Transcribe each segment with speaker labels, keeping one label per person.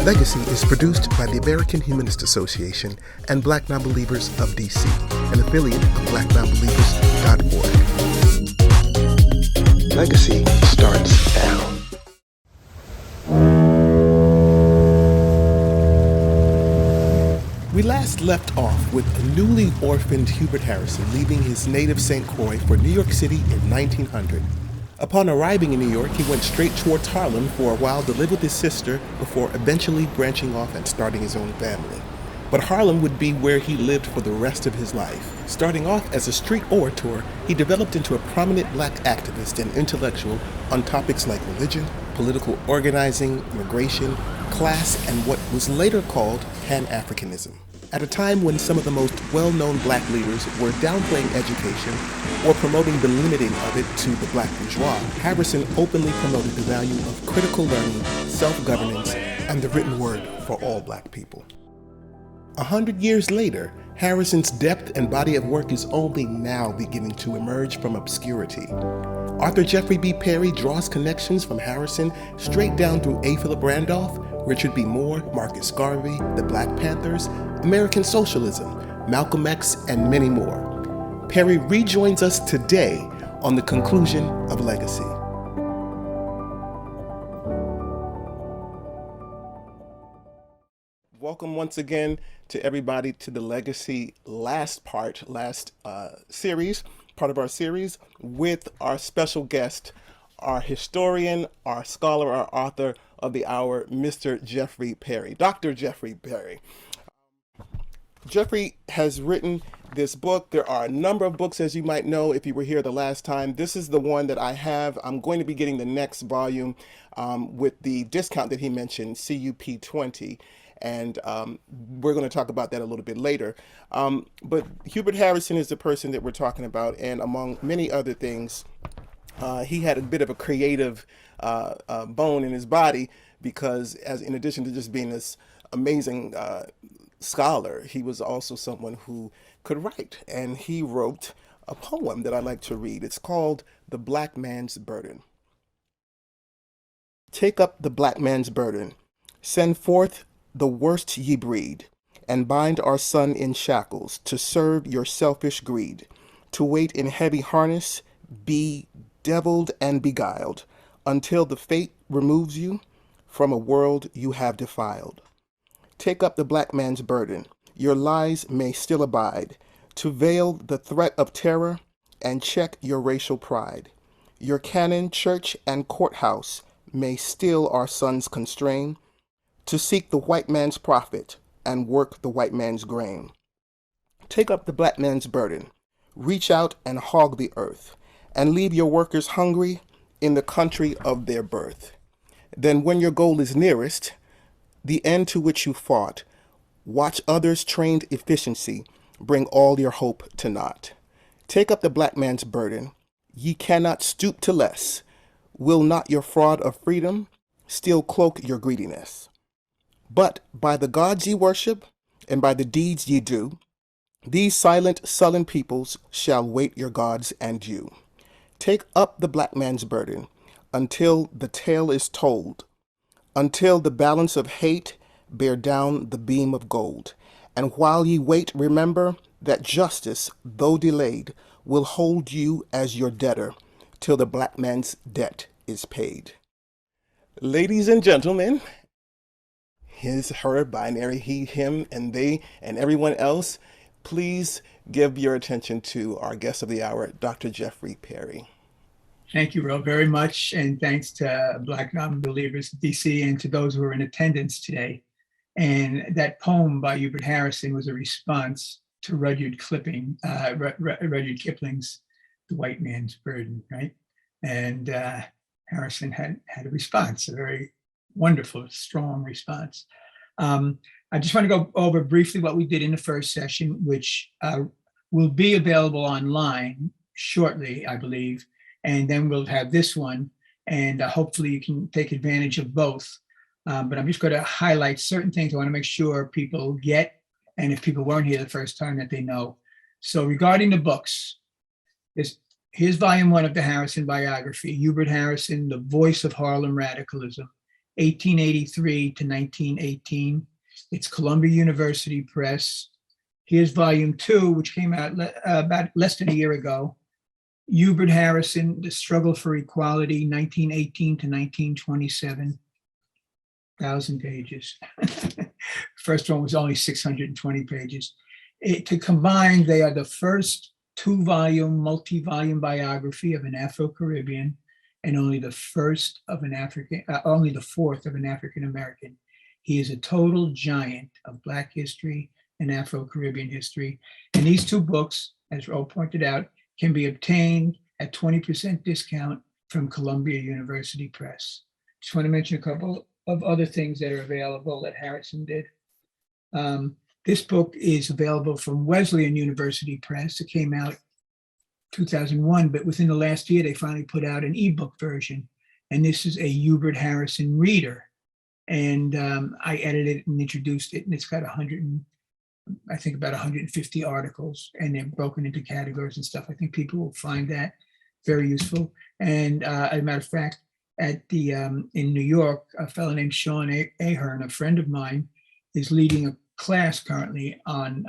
Speaker 1: Legacy is produced by the American Humanist Association and Black Nonbelievers of DC, an affiliate of BlackNonbelievers.org. Legacy starts now. We last left off with a newly orphaned Hubert Harrison leaving his native St. Croix for New York City in 1900. Upon arriving in New York, he went straight towards Harlem for a while to live with his sister before eventually branching off and starting his own family. But Harlem would be where he lived for the rest of his life. Starting off as a street orator, he developed into a prominent black activist and intellectual on topics like religion, political organizing, immigration, class, and what was later called Pan-Africanism. At a time when some of the most well-known black leaders were downplaying education or promoting the limiting of it to the black bourgeois, Harrison openly promoted the value of critical learning, self-governance, and the written word for all black people. 100 years later, Harrison's depth and body of work is only now beginning to emerge from obscurity. Author Jeffrey B. Perry draws connections from Harrison straight down through A. Philip Randolph, Richard B. Moore, Marcus Garvey, the Black Panthers, American Socialism, Malcolm X, and many more. Perry rejoins us today on the conclusion of Legacy. Welcome once again to everybody to the Legacy last part of our series with our special guest, our historian, our scholar, our author of the hour, Mr. Jeffrey Perry, Dr. Jeffrey Perry. Jeffrey has written this book. There are a number of books, as you might know, if you were here the last time. This is the one that I have. I'm going to be getting the next volume with the discount that he mentioned, CUP20. And we're going to talk about that a little bit later. But Hubert Harrison is the person that we're talking about. And among many other things, he had a bit of a creative bone in his body because in addition to just being this amazing scholar, he was also someone who could write. And he wrote a poem that I like to read. It's called The Black Man's Burden. Take up the black man's burden. Send forth the worst ye breed, and bind our son in shackles to serve your selfish greed, to wait in heavy harness, be deviled and beguiled, until the fate removes you from a world you have defiled. Take up the black man's burden, your lies may still abide, to veil the threat of terror and check your racial pride. Your cannon, church, and courthouse may still our sons constrain, to seek the white man's profit and work the white man's grain. Take up the black man's burden, reach out and hog the earth, and leave your workers hungry in the country of their birth. Then when your goal is nearest, the end to which you fought, watch others' trained efficiency bring all your hope to naught. Take up the black man's burden, ye cannot stoop to less. Will not your fraud of freedom still cloak your greediness? But by the gods ye worship, and by the deeds ye do, these silent, sullen peoples shall wait your gods and you. Take up the black man's burden, until the tale is told, until the balance of hate bear down the beam of gold. And while ye wait, remember that justice, though delayed, will hold you as your debtor, till the black man's debt is paid. Ladies and gentlemen, his, her, binary, he, him, and they, and everyone else, please give your attention to our guest of the hour, Dr. Jeffrey Perry.
Speaker 2: Thank you, Ro, very much. And thanks to Black Nonbelievers DC and to those who are in attendance today. And that poem by Hubert Harrison was a response to Rudyard Kipling's The White Man's Burden, right? And Harrison had a response, a very wonderful, strong response. I just want to go over briefly what we did in the first session, which will be available online shortly, I believe. And then we'll have this one, and hopefully you can take advantage of both. But I'm just going to highlight certain things I want to make sure people get, and if people weren't here the first time, that they know. So regarding the books, here's volume 1 of the Harrison biography, Hubert Harrison, The Voice of Harlem Radicalism, 1883 to 1918. It's Columbia University Press. Here's volume 2, which came out about less than a year ago. Hubert Harrison, The Struggle for Equality, 1918 to 1927. 1,000 pages. First one was only 620 pages. To combine, they are the first 2-volume, multi-volume biography of an Afro-Caribbean, and only the fourth of an African American. He is a total giant of Black history and Afro-Caribbean history. And these 2 books, as Ro pointed out, can be obtained at 20% discount from Columbia University Press. Just want to mention a couple of other things that are available that Harrison did. This book is available from Wesleyan University Press. It came out 2001, but within the last year, they finally put out an ebook version. And this is a Hubert Harrison reader. And I edited it and introduced it, and it's got I think about 150 articles, and they're broken into categories and stuff. I think people will find that very useful. And as a matter of fact, at the in New York, a fellow named Sean Ahern, a friend of mine, is leading a class currently on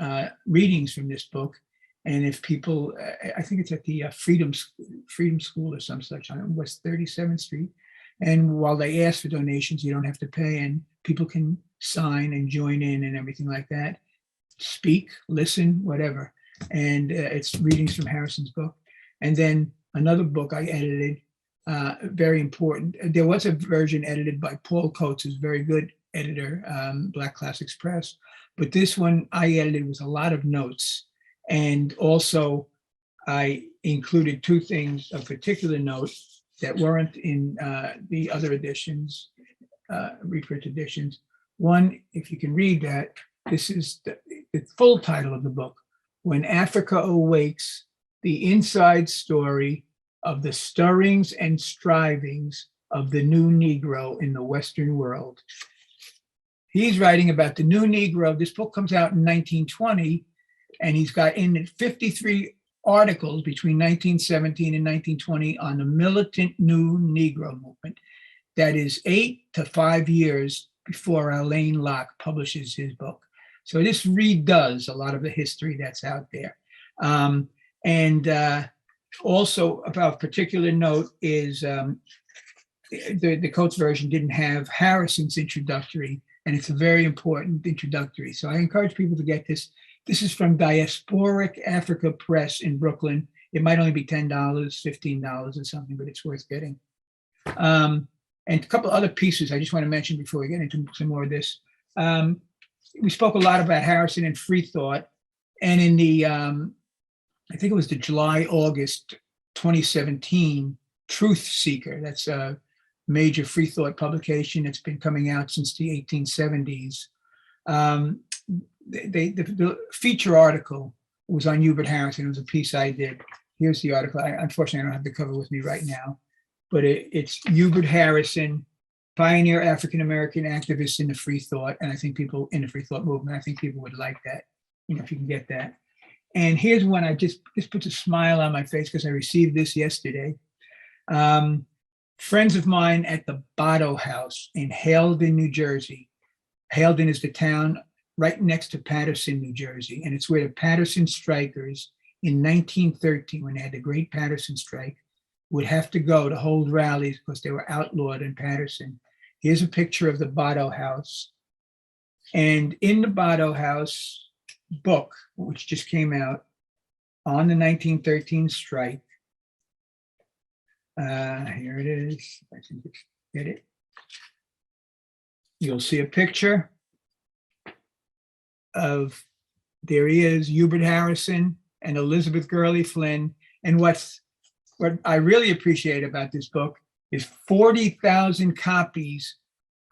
Speaker 2: readings from this book. And if people, I think it's at the Freedom School or some such on West 37th Street. And while they ask for donations, you don't have to pay, and people can sign and join in and everything like that. Speak, listen, whatever. And it's readings from Harrison's book. And then another book I edited, very important. There was a version edited by Paul Coates, who's a very good editor, Black Classics Press. But this one I edited with a lot of notes. And also I included 2 things of particular note that weren't in the other editions, reprint editions. One, if you can read that, this is the full title of the book, When Africa Awakes, the Inside Story of the Stirrings and Strivings of the New Negro in the Western World. He's writing about the New Negro. This book comes out in 1920, and he's got in it 53 articles between 1917 and 1920 on the militant New Negro movement. That is 8 to 5 years before Alain Locke publishes his book. So this redoes a lot of the history that's out there. Also about particular note is the Coates version didn't have Harrison's introductory, and it's a very important introductory. So I encourage people to get this. This is from Diasporic Africa Press in Brooklyn. It might only be $10, $15 or something, but it's worth getting. And a couple other pieces I just want to mention before we get into some more of this. We spoke a lot about Harrison and free thought. And in the, I think it was the July-August 2017 Truth Seeker, that's a major free thought publication that's been coming out since the 1870s. The feature article was on Hubert Harrison. It was a piece I did. Here's the article. Unfortunately, I don't have the cover with me right now, but it's Hubert Harrison, pioneer African-American activist in the free thought. And I think people in the free thought movement, I think people would like that, if you can get that. And here's one I just puts a smile on my face because I received this yesterday. Friends of mine at the Botto House in Haledon, New Jersey. Haledon is the town right next to Paterson, New Jersey. And it's where the Paterson strikers in 1913, when they had the Great Paterson Strike, would have to go to hold rallies because they were outlawed in Paterson. Here's a picture of the Botto House. And in the Botto House book, which just came out on the 1913 strike, here it is. I can get it. You'll see a picture of, there he is, Hubert Harrison and Elizabeth Gurley Flynn. And what I really appreciate about this book is 40,000 copies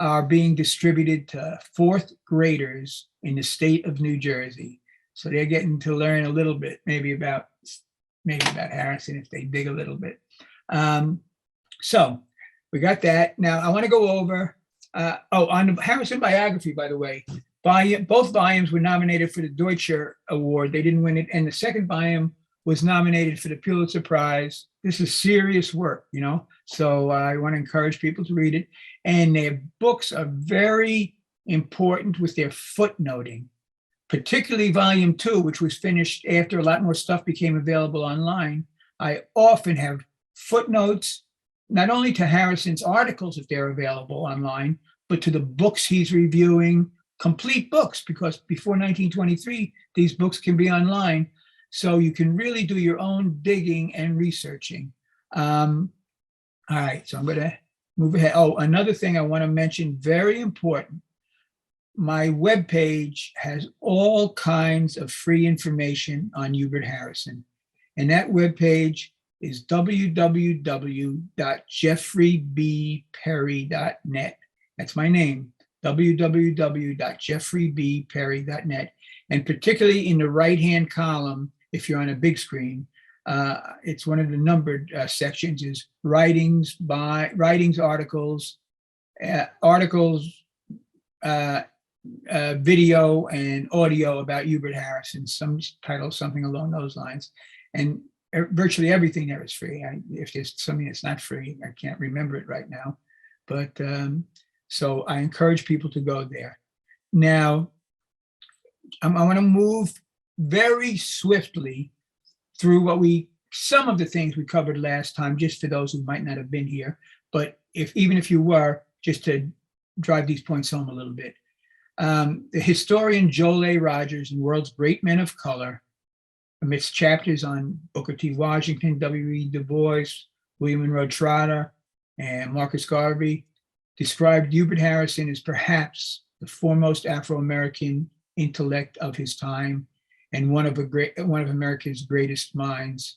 Speaker 2: are being distributed to fourth graders in the state of New Jersey. So they're getting to learn a little bit, maybe about Harrison if they dig a little bit. So we got that. Now I want to go over, on the Harrison biography, by the way, both volumes were nominated for the Deutscher Award. They didn't win it. And the second volume was nominated for the Pulitzer Prize. This is serious work, you know? So I want to encourage people to read it. And their books are very important with their footnoting, particularly volume 2, which was finished after a lot more stuff became available online. I often have footnotes, not only to Harrison's articles if they're available online, but to the books he's reviewing, complete books, because before 1923, these books can be online. So you can really do your own digging and researching. All right, so I'm going to move ahead. Oh, another thing I want to mention, very important. My webpage has all kinds of free information on Hubert Harrison. And that webpage is www.jeffreybperry.net. That's my name, www.jeffreybperry.net. And particularly in the right-hand column, if you're on a big screen, it's one of the numbered sections is writings, articles, video and audio about Hubert Harrison, some title, something along those lines. And virtually everything there is free. If there's something that's not free, I can't remember it right now. But so I encourage people to go there. Now, I want to move very swiftly through some of the things we covered last time, just for those who might not have been here. But even if you were, just to drive these points home a little bit. The historian Joel A. Rogiers and World's Great Men of Color, amidst chapters on Booker T. Washington, W.E. Du Bois, William Monroe Trotter, and Marcus Garvey, described Hubert Harrison as perhaps the foremost Afro-American intellect of his time and one of America's greatest minds.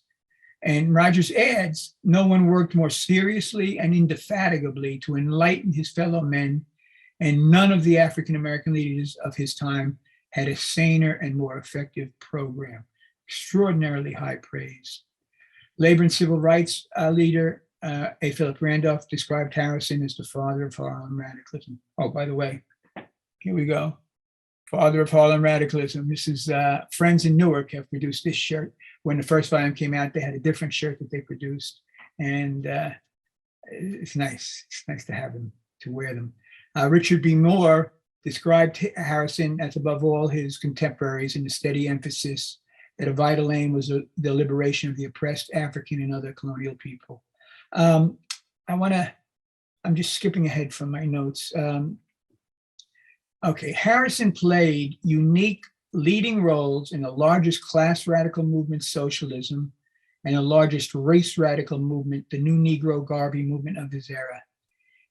Speaker 2: And Rogiers adds, no one worked more seriously and indefatigably to enlighten his fellow men, and none of the African-American leaders of his time had a saner and more effective program. Extraordinarily high praise. Labor and civil rights leader A. Philip Randolph described Harrison as the father of Harlem radicalism. Oh, by the way, here we go. Father of Harlem radicalism. This is Friends in Newark have produced this shirt. When the first volume came out, they had a different shirt that they produced. And it's nice. It's nice to have them, to wear them. Richard B. Moore described Harrison as above all his contemporaries in the steady emphasis that a vital aim was the liberation of the oppressed African and other colonial people. I'm just skipping ahead from my notes. Okay, Harrison played unique leading roles in the largest class radical movement, socialism, and the largest race radical movement, the New Negro Garvey movement of his era.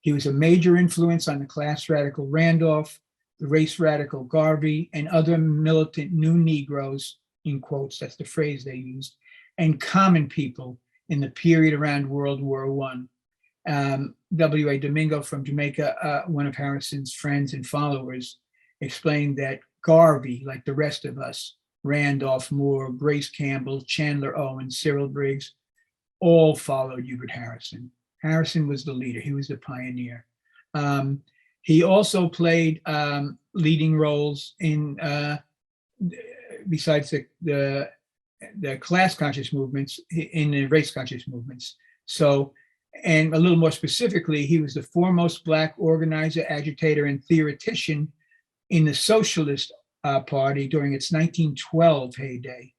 Speaker 2: He was a major influence on the class radical Randolph, the race radical Garvey, and other militant new Negroes, in quotes, that's the phrase they used, and common people in the period around World War I. W.A. Domingo from Jamaica, one of Harrison's friends and followers, explained that Garvey, like the rest of us, Randolph Moore, Grace Campbell, Chandler Owen, Cyril Briggs, all followed Hubert Harrison. Harrison was the leader. He was the pioneer. He also played leading roles in, besides the class conscious movements, in the race conscious movements. So, and a little more specifically, he was the foremost Black organizer, agitator, and theoretician in the Socialist Party during its 1912 heyday.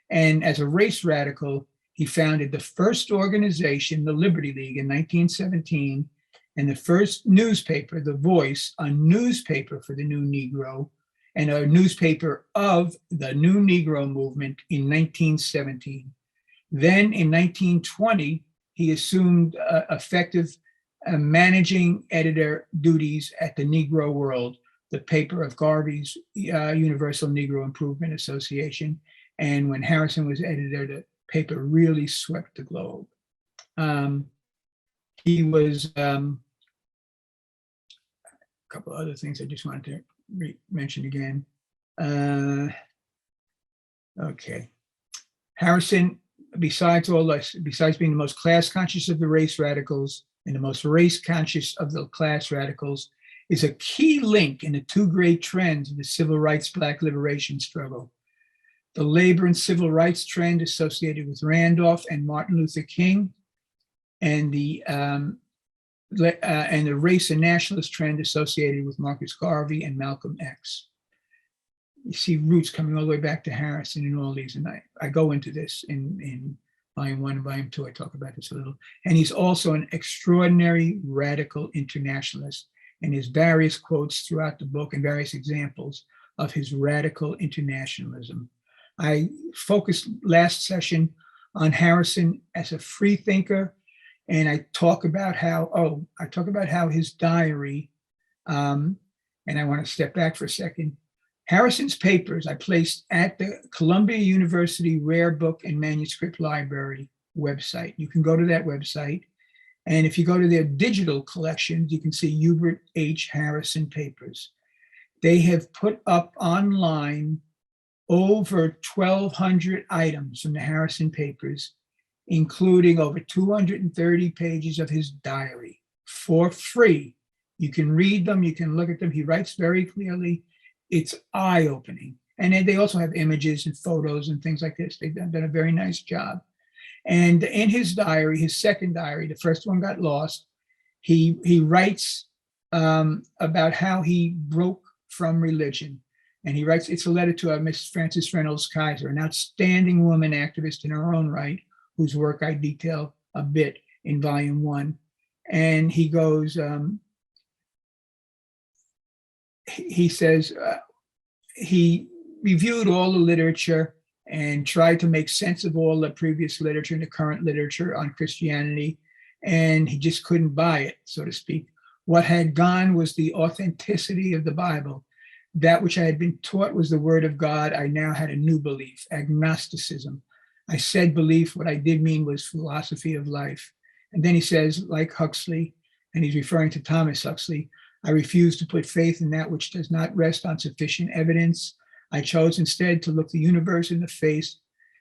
Speaker 2: And as a race radical, he founded the first organization, the Liberty League, in 1917, and the first newspaper, The Voice, a newspaper for the New Negro, and a newspaper of the New Negro movement in 1917. Then in 1920, he assumed effective managing editor duties at the Negro World, the paper of Garvey's Universal Negro Improvement Association. And when Harrison was editor, the paper really swept the globe. He was couple other things I just wanted to mention again. Okay. Harrison, besides all this, besides being the most class conscious of the race radicals and the most race conscious of the class radicals, is a key link in the two great trends of the civil rights Black liberation struggle. The labor and civil rights trend associated with Randolph and Martin Luther King, and the race and nationalist trend associated with Marcus Garvey and Malcolm X. You see roots coming all the way back to Harrison and all these, and I go into this in volume 1 and volume 2. I talk about this a little. And he's also an extraordinary radical internationalist, and his various quotes throughout the book and various examples of his radical internationalism. I focused last session on Harrison as a free thinker, and I talk about how his diary, and I want to step back for a second. Harrison's papers I placed at the Columbia University Rare Book and Manuscript Library website. You can go to that website, and if you go to their digital collections, you can see Hubert H. Harrison papers. They have put up online over 1,200 items from the Harrison papers, including over 230 pages of his diary for free. You can read them, you can look at them. He writes very clearly. It's eye-opening. And then they also have images and photos and things like this. They've done a very nice job. And in his diary, his second diary, the first one got lost, he writes about how he broke from religion. And he writes, it's a letter to Miss Frances Reynolds Kaiser, an outstanding woman activist in her own right, whose work I detail a bit in volume 1. And he goes, he says he reviewed all the literature and tried to make sense of all the previous literature and the current literature on Christianity, and he just couldn't buy it, so to speak. What had gone was the authenticity of the Bible. That which I had been taught was the word of God. I now had a new belief, agnosticism. I said belief, what I did mean was philosophy of life. And then he says, like Huxley, and he's referring to Thomas Huxley, I refuse to put faith in that which does not rest on sufficient evidence. I chose instead to look the universe in the face,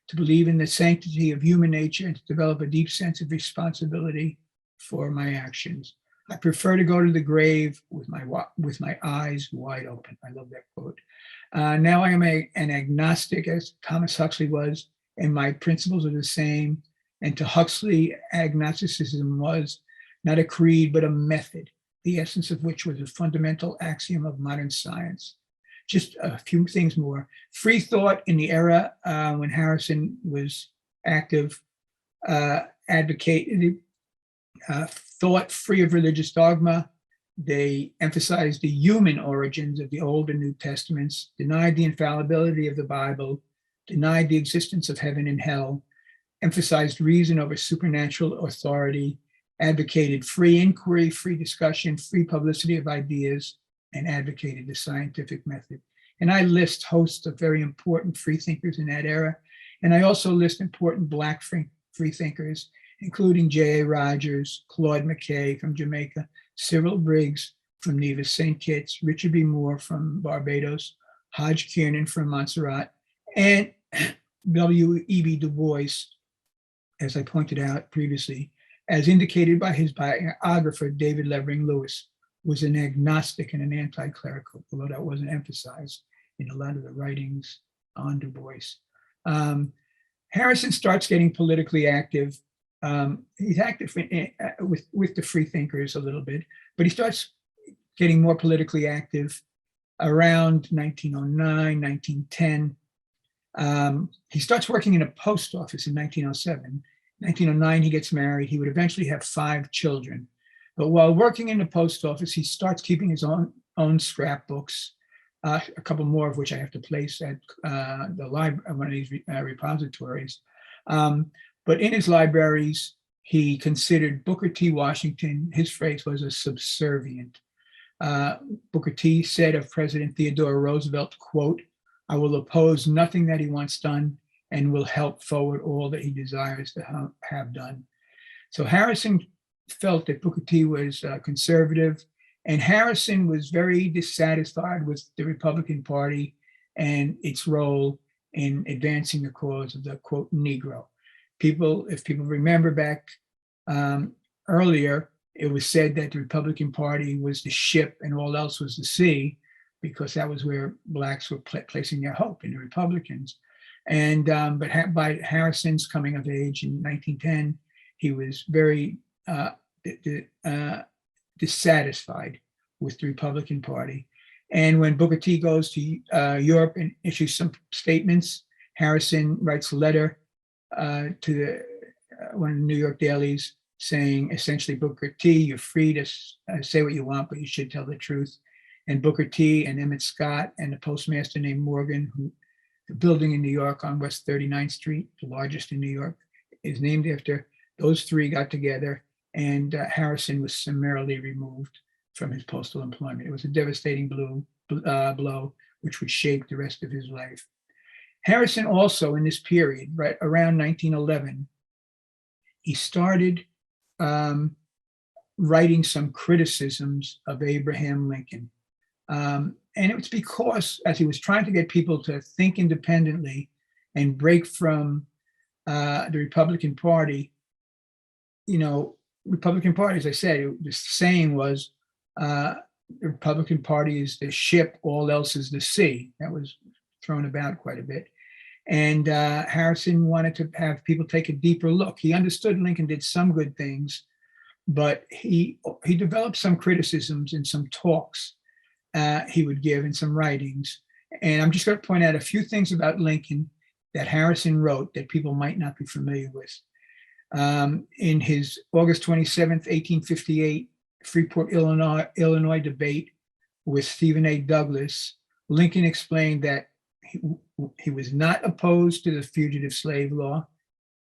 Speaker 2: to believe in the sanctity of human nature, and to develop a deep sense of responsibility for my actions. I prefer to go to the grave with my eyes wide open. I love that quote. Now I am an agnostic, as Thomas Huxley was, and my principles are the same. And to Huxley, agnosticism was not a creed, but a method, the essence of which was a fundamental axiom of modern science. Just a few things more. Free thought in the era when Harrison was active, advocated thought free of religious dogma. They emphasized the human origins of the Old and New Testaments, denied the infallibility of the Bible, denied the existence of heaven and hell, emphasized reason over supernatural authority, advocated free inquiry, free discussion, free publicity of ideas, and advocated the scientific method. And I list hosts of very important free thinkers in that era. And I also list important Black free thinkers, including J.A. Rogiers, Claude McKay from Jamaica, Cyril Briggs from Nevis St. Kitts, Richard B. Moore from Barbados, Hodge Kiernan from Montserrat, and W.E.B. Du Bois, as I pointed out previously, as indicated by his biographer, David Levering Lewis, was an agnostic and an anti-clerical, although that wasn't emphasized in a lot of the writings on Du Bois. Harrison starts getting politically active. He's active with the free thinkers a little bit, but he starts getting more politically active around 1909, 1910. He starts working in a post office in 1907. 1909, he gets married. He would eventually have 5 children. But while working in the post office, he starts keeping his own scrapbooks, a couple more of which I have to place at the library, one of these repositories. But in his libraries, he considered Booker T. Washington, his phrase was a subservient. Booker T. said of President Theodore Roosevelt, quote, I will oppose nothing that he wants done and will help forward all that he desires to have done. So Harrison felt that Booker T was conservative And Harrison was very dissatisfied with the Republican Party and its role in advancing the cause of the, quote, Negro. If people remember back earlier, it was said that the Republican Party was the ship and all else was the sea, because that was where Blacks were placing their hope in the Republicans. And but by Harrison's coming of age in 1910, he was very dissatisfied with the Republican Party. And when Booker T goes to Europe and issues some statements, Harrison writes a letter to one of the New York dailies saying, essentially, Booker T, you're free to say what you want, but you should tell the truth. And Booker T and Emmett Scott and the postmaster named Morgan, who the building in New York on West 39th Street, the largest in New York, is named after. Those three got together, and Harrison was summarily removed from his postal employment. It was a devastating blow, which would shape the rest of his life. Harrison also, in this period, right around 1911, he started writing some criticisms of Abraham Lincoln. And it was because, as he was trying to get people to think independently and break from the Republican Party, Republican Party, as I said, the saying was, the Republican Party is the ship, all else is the sea. That was thrown about quite a bit. And Harrison wanted to have people take a deeper look. He understood Lincoln did some good things, but he developed some criticisms in some talks he would give in some writings. And I'm just going to point out a few things about Lincoln that Harrison wrote that people might not be familiar with. In his August 27th, 1858, Freeport, Illinois debate with Stephen A. Douglas, Lincoln explained that he was not opposed to the fugitive slave law.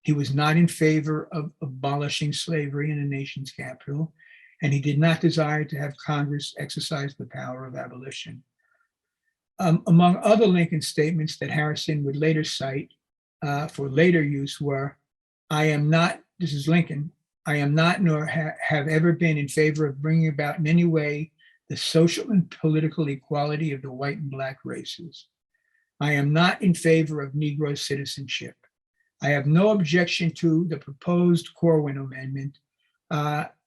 Speaker 2: He was not in favor of abolishing slavery in the nation's capital, and he did not desire to have Congress exercise the power of abolition. Among other Lincoln statements that Harrison would later cite for later use were, I am not, this is Lincoln, I am not nor have ever been in favor of bringing about in any way the social and political equality of the white and black races. I am not in favor of Negro citizenship. I have no objection to the proposed Corwin Amendment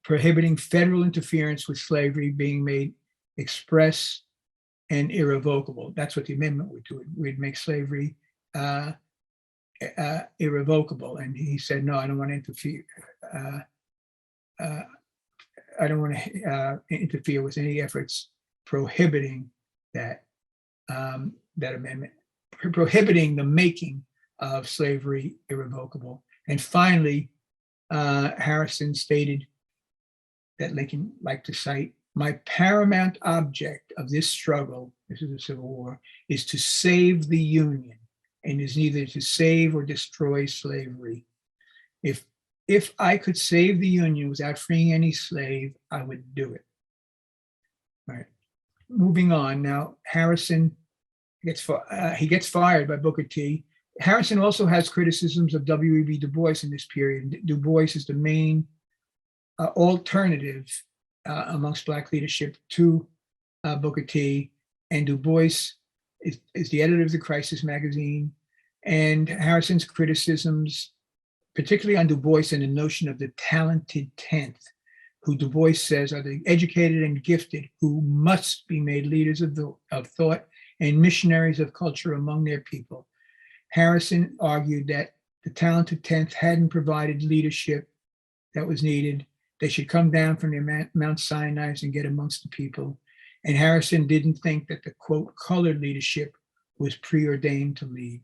Speaker 2: prohibiting federal interference with slavery being made express and irrevocable. That's what the amendment would do. We'd make slavery irrevocable. And he said, no, I don't want to interfere. I don't want to interfere with any efforts prohibiting that amendment, prohibiting the making of slavery irrevocable. And finally, Harrison stated that Lincoln liked to cite, my paramount object of this struggle, this is the Civil War, is to save the Union and is neither to save or destroy slavery. If I could save the Union without freeing any slave, I would do it. All right, moving on now, Harrison gets fired by Booker T. Harrison also has criticisms of W.E.B. Du Bois in this period. Du Bois is the main alternative amongst Black leadership to Booker T. And Du Bois is the editor of the Crisis magazine. And Harrison's criticisms, particularly on Du Bois and the notion of the talented 10th, who Du Bois says are the educated and gifted who must be made leaders of thought and missionaries of culture among their people. Harrison argued that the talented 10th hadn't provided leadership that was needed. They should come down from their Mount Sinai and get amongst the people. And Harrison didn't think that the, quote, colored leadership was preordained to lead.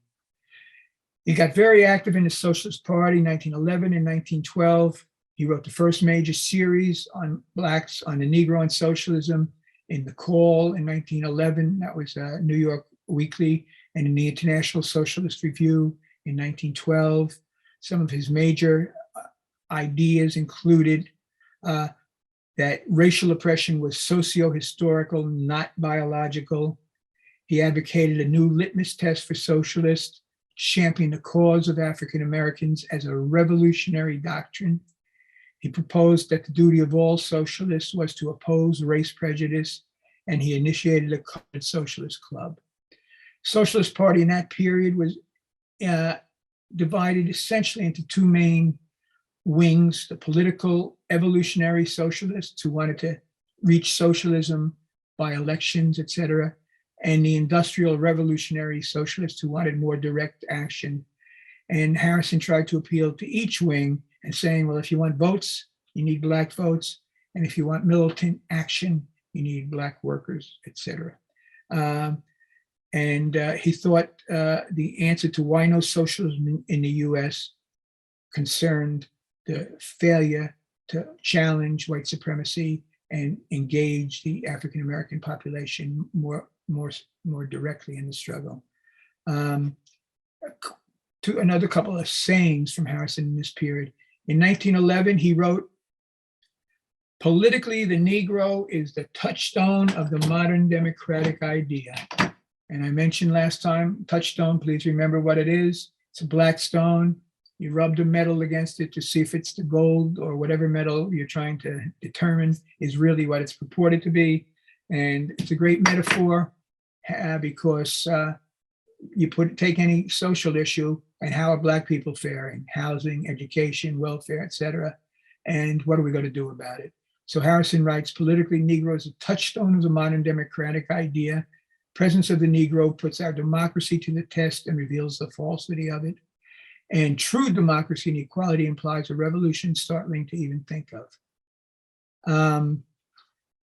Speaker 2: He got very active in the Socialist Party in 1911 and 1912. He wrote the first major series on Blacks, on the Negro and socialism in The Call in 1911. That was New York Weekly, and in the International Socialist Review in 1912. Some of his major ideas included that racial oppression was socio-historical, not biological. He advocated a new litmus test for socialists, championed the cause of African Americans as a revolutionary doctrine. He proposed that the duty of all socialists was to oppose race prejudice, and he initiated a colored socialist club. Socialist Party in that period was divided essentially into two main wings: the political evolutionary socialists who wanted to reach socialism by elections, etc., and the industrial revolutionary socialists who wanted more direct action. And Harrison tried to appeal to each wing and saying, well, if you want votes, you need Black votes. And if you want militant action, you need Black workers, etc. He thought the answer to why no socialism in the US concerned the failure to challenge white supremacy and engage the African-American population more directly in the struggle. To another couple of sayings from Harrison in this period. In 1911, he wrote, "Politically, the Negro is the touchstone of the modern democratic idea." And I mentioned last time, touchstone, please remember what it is. It's a black stone. You rub the metal against it to see if it's the gold or whatever metal you're trying to determine is really what it's purported to be. And it's a great metaphor because you take any social issue and how are Black people faring, housing, education, welfare, etc., and what are we going to do about it? So Harrison writes, politically, Negro is a touchstone of the modern democratic idea. Presence of the Negro puts our democracy to the test and reveals the falsity of it. And true democracy and equality implies a revolution startling to even think of.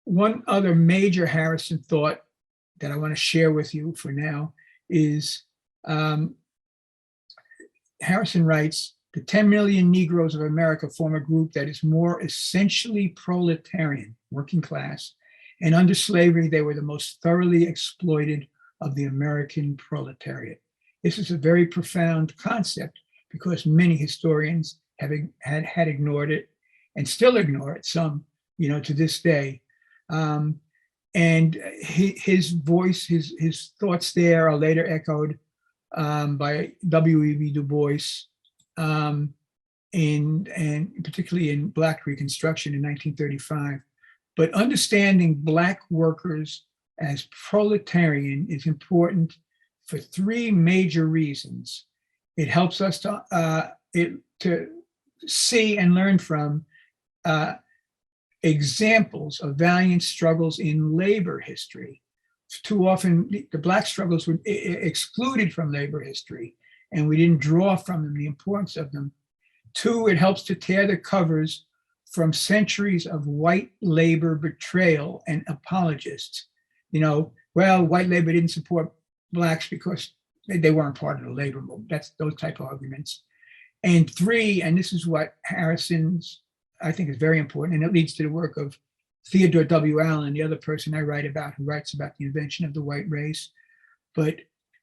Speaker 2: One other major Harrison thought that I want to share with you for now is Harrison writes, the 10 million Negroes of America form a group that is more essentially proletarian, working class, and under slavery, they were the most thoroughly exploited of the American proletariat. This is a very profound concept because many historians have had ignored it and still ignore it, some, to this day. And his voice, his thoughts there are later echoed by W.E.B. Du Bois, and particularly in Black Reconstruction in 1935. But understanding Black workers as proletarian is important for three major reasons. It helps us to see and learn from examples of valiant struggles in labor history. Too often, the Black struggles were excluded from labor history, and we didn't draw from them the importance of them. Two, it helps to tear the covers from centuries of white labor betrayal and apologists. White labor didn't support Blacks because they weren't part of the labor movement. That's those type of arguments. And three, and this is what Harrison's, I think, is very important, and it leads to the work of Theodore W. Allen, the other person I write about, who writes about the invention of the white race. But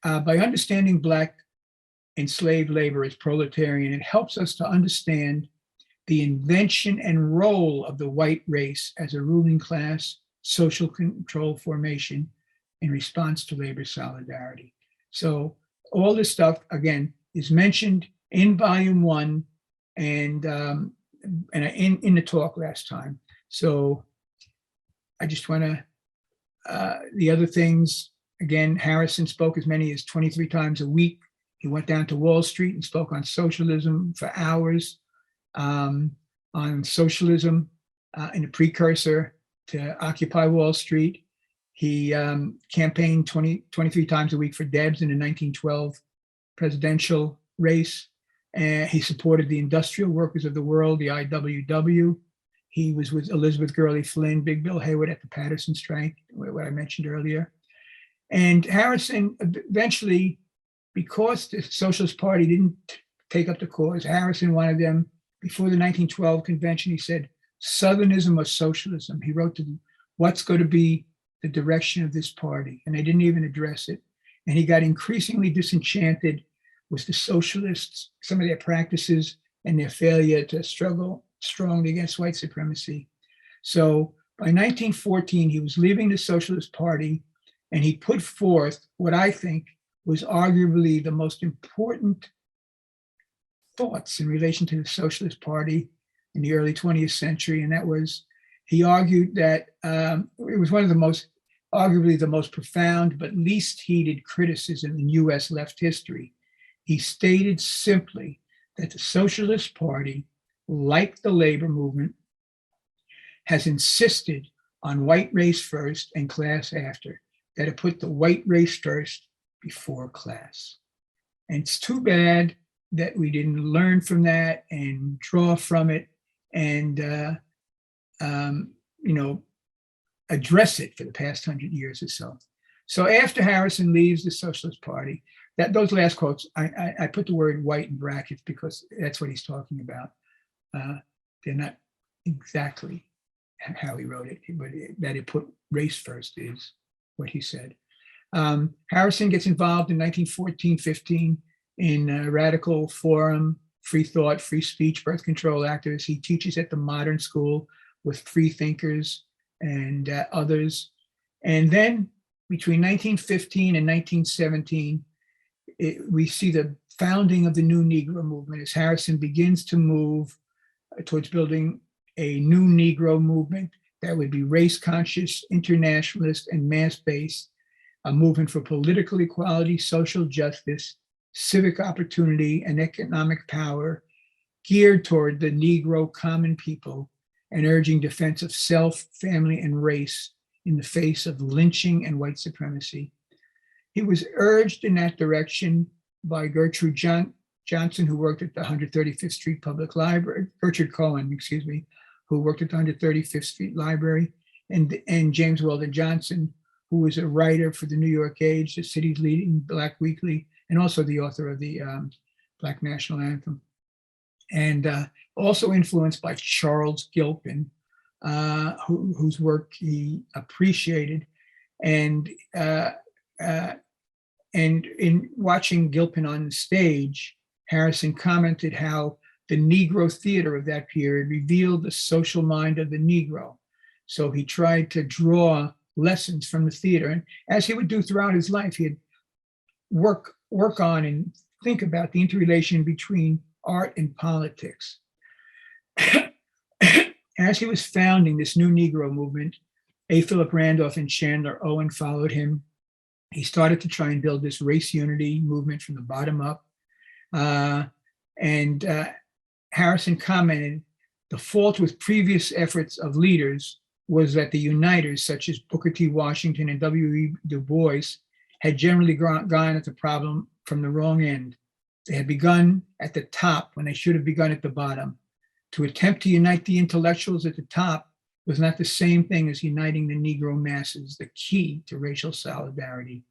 Speaker 2: by understanding Black enslaved labor as proletarian, it helps us to understand the invention and role of the white race as a ruling class social control formation in response to labor solidarity. So all this stuff, again, is mentioned in volume 1 and in the talk last time. So I just want to, the other things, again, Harrison spoke as many as 23 times a week. He went down to Wall Street and spoke on socialism for hours, on socialism in a precursor to Occupy Wall Street. He campaigned 23 times a week for Debs in the 1912 presidential race. And he supported the Industrial Workers of the World, the IWW. He was with Elizabeth Gurley Flynn, Big Bill Haywood at the Patterson strike, what I mentioned earlier. And Harrison eventually, because the Socialist Party didn't take up the cause, Harrison wanted them, before the 1912 convention, he said, Southernism or socialism. He wrote to them, what's going to be the direction of this party? And they didn't even address it. And he got increasingly disenchanted with the socialists, some of their practices and their failure to struggle strongly against white supremacy. So by 1914, he was leaving the Socialist Party, and he put forth what I think was arguably the most important thoughts in relation to the Socialist Party in the early 20th century, and that was, he argued that it was one of the most, arguably the most profound but least heeded criticism in US left history. He stated simply that the Socialist Party, like the labor movement, has insisted on white race first and class after, that it put the white race first before class. And it's too bad that we didn't learn from that and draw from it and, address it for the past 100 years or so. So after Harrison leaves the Socialist Party, those last quotes, I put the word white in brackets because that's what he's talking about. They're not exactly how he wrote it, but that it put race first is what he said. Harrison gets involved in 1914-15 in Radical Forum, free thought, free speech, birth control activists. He teaches at the Modern School with free thinkers and others. And then between 1915 and 1917, we see the founding of the new Negro movement as Harrison begins to move towards building a new Negro movement that would be race conscious, internationalist, and mass-based, a movement for political equality, social justice, civic opportunity, and economic power, geared toward the Negro common people and urging defense of self, family, and race in the face of lynching and white supremacy. He was urged in that direction by Gertrude Johnson, who worked at the 135th Street Public Library, Gertrude Cohen, excuse me, who worked at the 135th Street Library, and James Weldon Johnson, who was a writer for the New York Age, the city's leading Black weekly, and also the author of the Black National Anthem. And also influenced by Charles Gilpin, whose work he appreciated. And in watching Gilpin on the stage, Harrison commented how the Negro theater of that period revealed the social mind of the Negro. So he tried to draw lessons from the theater. And as he would do throughout his life, he'd work on and think about the interrelation between art and politics. As he was founding this new Negro movement, A. Philip Randolph and Chandler Owen followed him. He started to try and build this race unity movement from the bottom up. Harrison commented, the fault with previous efforts of leaders was that the uniters, such as Booker T. Washington and W.E. Du Bois, had generally gone at the problem from the wrong end. They had begun at the top when they should have begun at the bottom. To attempt to unite the intellectuals at the top was not the same thing as uniting the Negro masses, the key to racial solidarity.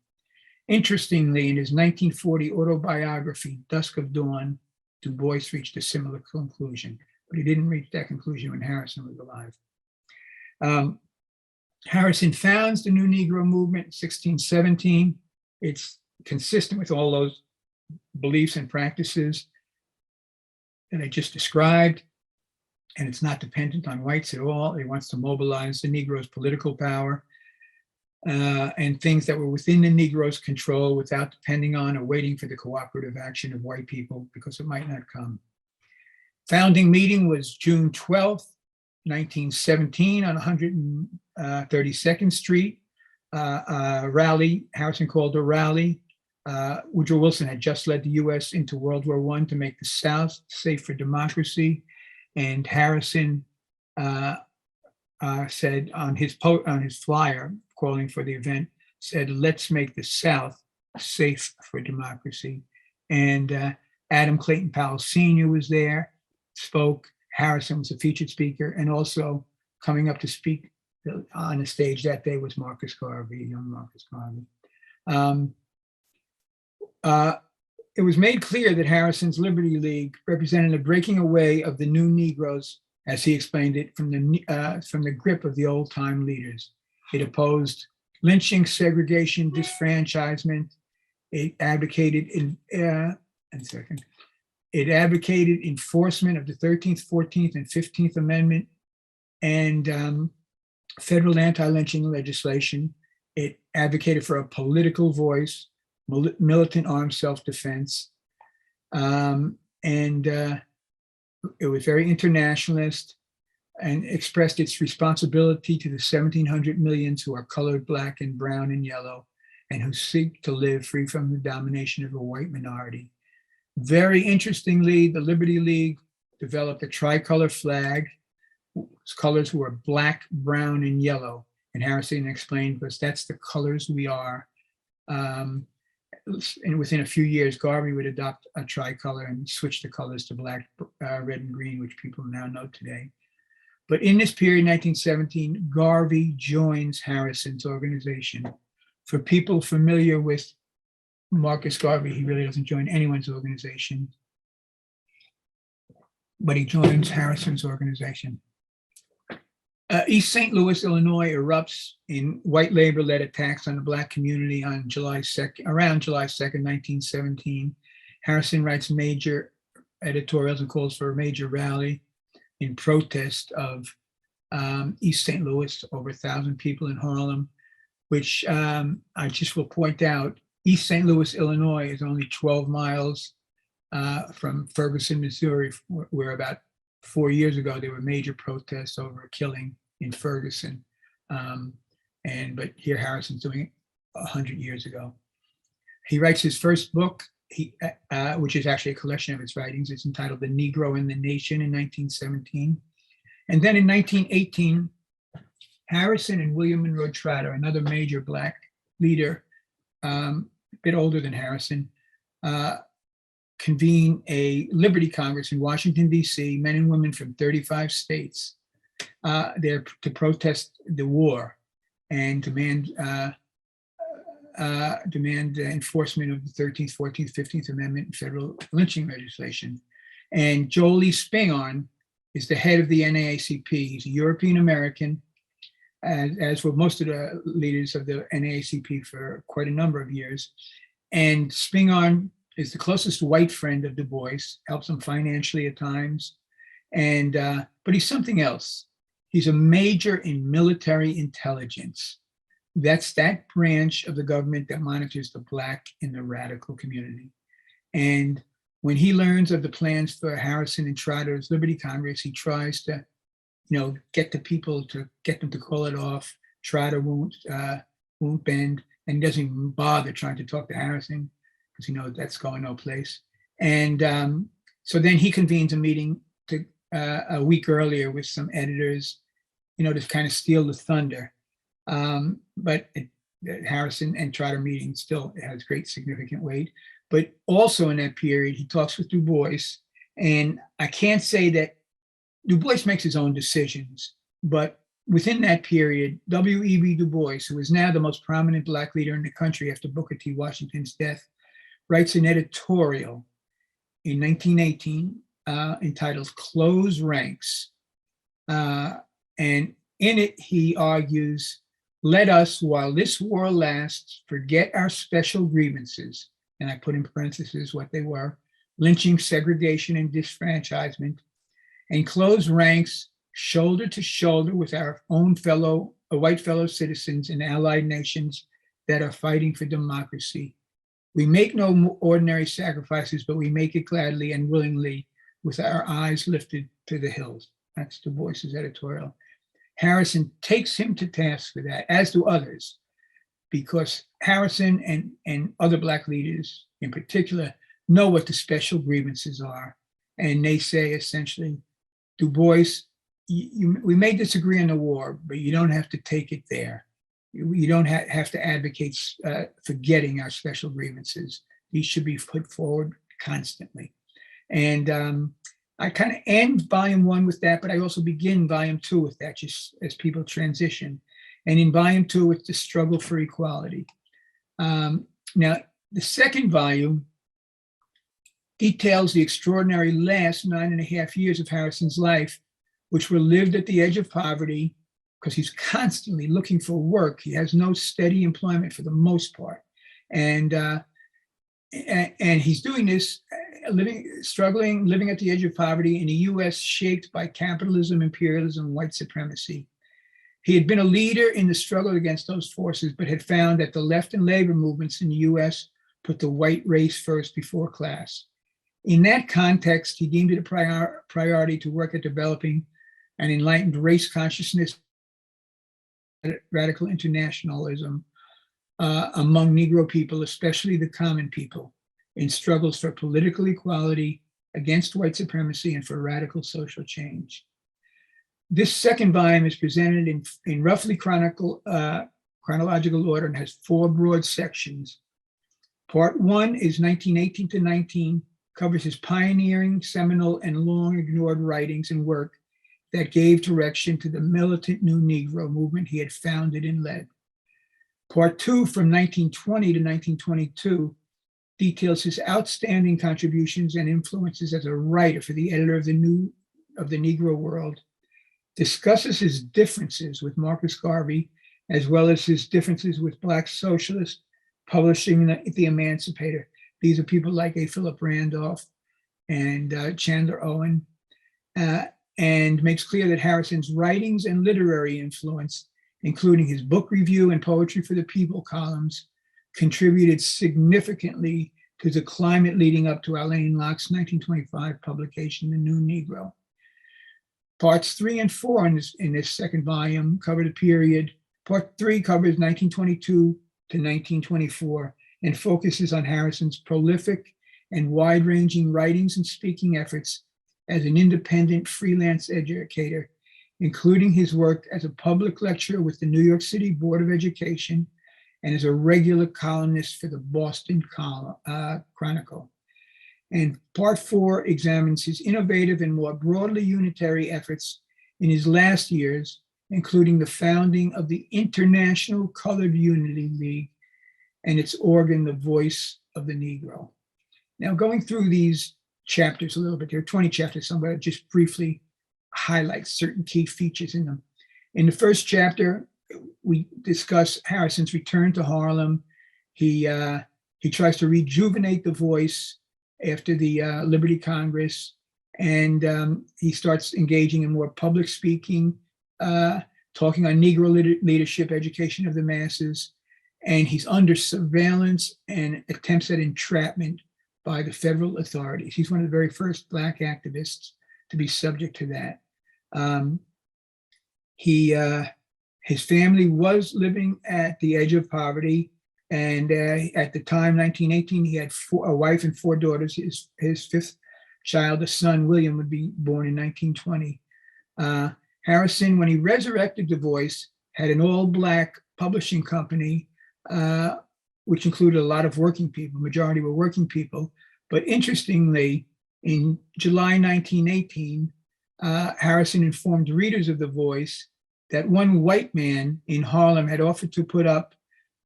Speaker 2: Interestingly, in his 1940 autobiography, Dusk of Dawn, Du Bois reached a similar conclusion, but he didn't reach that conclusion when Harrison was alive. Harrison founds the New Negro Movement in 1617. It's consistent with all those beliefs and practices that I just described, and it's not dependent on whites at all. He wants to mobilize the Negro's political power and things that were within the Negro's control without depending on or waiting for the cooperative action of white people, because it might not come. Founding meeting was June 12th, 1917 on 132nd Street. Rally, Harrison called a rally. Woodrow Wilson had just led the US into World War I to make the South safe for democracy. And Harrison said on his flyer calling for the event, said, let's make the South safe for democracy. And Adam Clayton Powell Sr. was there, spoke. Harrison was a featured speaker, and also coming up to speak on the stage that day was Marcus Garvey, young Marcus Garvey. It was made clear that Harrison's Liberty League represented a breaking away of the new Negroes, as he explained it, from the grip of the old-time leaders. It opposed lynching, segregation, disfranchisement. It advocated enforcement of the 13th, 14th, and 15th Amendment and federal anti-lynching legislation. It advocated for a political voice, militant armed self-defense, and It was very internationalist and expressed its responsibility to the 1,700 millions who are colored, black, and brown and yellow, and who seek to live free from the domination of a white minority. Very interestingly, the Liberty League developed a tricolor flag whose colors were black, brown, and yellow. And Harrison explained, because that's the colors we are. And within a few years, Garvey would adopt a tricolor and switch the colors to black, red, and green, which people now know today. But in this period, 1917, Garvey joins Harrison's organization. For people familiar with Marcus Garvey, he really doesn't join anyone's organization, but he joins Harrison's organization. East St. Louis, Illinois erupts in white labor-led attacks on the Black community on around July 2nd, 1917. Harrison writes major editorials and calls for a major rally in protest of East St. Louis, over 1,000 people in Harlem, which I just will point out, East St. Louis, Illinois is only 12 miles from Ferguson, Missouri, where about 4 years ago there were major protests over a killing in Ferguson. But here Harrison's doing it 100 years ago. He writes his first book, which is actually a collection of his writings. It's entitled The Negro and the Nation in 1917. And then in 1918, Harrison and William Monroe Trotter, another major Black leader, a bit older than Harrison, convene a Liberty Congress in Washington, D.C., men and women from 35 states there to protest the war and demand enforcement of the 13th, 14th, 15th Amendment and federal lynching legislation. And Jolie Spingarn is the head of the NAACP. He's a European American, as were most of the leaders of the NAACP for quite a number of years. And Spingarn is the closest white friend of Du Bois, helps him financially at times. And but he's something else. He's a major in military intelligence. That's that branch of the government that monitors the Black and the radical community. And when he learns of the plans for Harrison and Trotter's Liberty Congress, he tries to, get the people to get them to call it off. Trotter won't bend, and he doesn't even bother trying to talk to Harrison because he knows that's going no place. And so then he convenes a meeting a week earlier with some editors, to kind of steal the thunder. But the Harrison and Trotter meeting still has great significant weight. But also in that period, he talks with Du Bois. And I can't say that Du Bois makes his own decisions, but within that period, W.E.B. Du Bois, who is now the most prominent Black leader in the country after Booker T. Washington's death, writes an editorial in 1918 entitled Close Ranks. And in it, he argues, let us, while this war lasts, forget our special grievances. And I put in parentheses what they were: lynching, segregation, and disfranchisement, and close ranks shoulder to shoulder with our own white fellow citizens in allied nations that are fighting for democracy. We make no ordinary sacrifices, but we make it gladly and willingly with our eyes lifted to the hills. That's Du Bois's editorial. Harrison takes him to task for that, as do others, because Harrison and other Black leaders in particular know what the special grievances are. And they say essentially, Du Bois, we may disagree on the war, but you don't have to take it there. You don't have to advocate forgetting our special grievances. These should be put forward constantly. And I kind of end volume 1 with that, but I also begin volume 2 with that, just as people transition. And in volume 2, it's the struggle for equality. Now, the second volume details the extraordinary last 9.5 years of Harrison's life, which were lived at the edge of poverty because he's constantly looking for work. He has no steady employment for the most part. And he's doing this, living at the edge of poverty in a US shaped by capitalism, imperialism, and white supremacy. He had been a leader in the struggle against those forces, but had found that the left and labor movements in the US put the white race first before class. In that context, he deemed it a priority to work at developing an enlightened race consciousness, radical internationalism among Negro people, especially the common people, in struggles for political equality, against white supremacy, and for radical social change. This second volume is presented in roughly chronological order and has 4 broad sections. Part 1 is 1918 to 19, covers his pioneering, seminal, and long ignored writings and work that gave direction to the militant New Negro movement he had founded and led. Part 2, from 1920 to 1922, details his outstanding contributions and influences as a writer for the editor of the Negro World, discusses his differences with Marcus Garvey, as well as his differences with Black socialists publishing the Emancipator. These are people like A. Philip Randolph and Chandler Owen, and makes clear that Harrison's writings and literary influence, including his book review and Poetry for the People columns, contributed significantly to the climate leading up to Alain Locke's 1925 publication, The New Negro. Parts 3 and 4 in this second volume cover the period. Part 3 covers 1922 to 1924 and focuses on Harrison's prolific and wide-ranging writings and speaking efforts as an independent freelance educator, including his work as a public lecturer with the New York City Board of Education and as a regular columnist for the Boston Chronicle. And Part 4 examines his innovative and more broadly unitary efforts in his last years, including the founding of the International Colored Unity League and its organ, the Voice of the Negro. Now, going through these chapters a little bit, there are 20 chapters, so I'm going to just briefly highlight certain key features in them. In the first chapter, we discuss Harrison's return to Harlem. He tries to rejuvenate the voice after the Liberty Congress, and he starts engaging in more public speaking, talking on Negro leadership, education of the masses, and he's under surveillance and attempts at entrapment by the federal authorities. He's one of the very first Black activists to be subject to that. His family was living at the edge of poverty, and at the time, 1918, he had a wife and 4 daughters. His fifth child, a son, William, would be born in 1920. Harrison, when he resurrected The Voice, had an all-Black publishing company, which included a lot of working people. Majority were working people. But interestingly, in July 1918, Harrison informed readers of The Voice that one white man in Harlem had offered to put up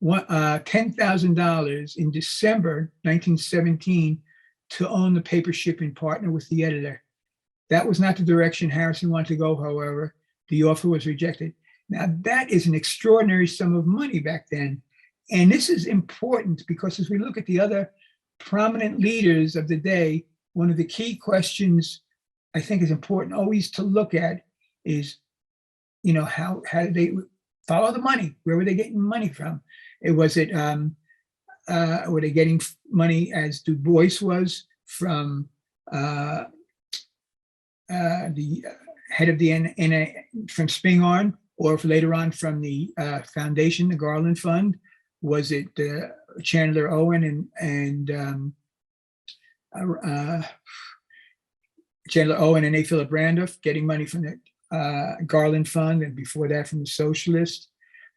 Speaker 2: $10,000 in December 1917 to own the paper ship and partner with the editor. That was not the direction Harrison wanted to go, however. The offer was rejected. Now, that is an extraordinary sum of money back then. And this is important because as we look at the other prominent leaders of the day, one of the key questions I think is important always to look at is, how did they follow the money? Where were they getting money from? Were they getting money as Du Bois was from the head of the from Spingarn, or later on from the foundation, the Garland Fund? Was it Chandler Owen and Chandler Owen and A. Philip Randolph getting money from the Garland Fund, and before that from the Socialists?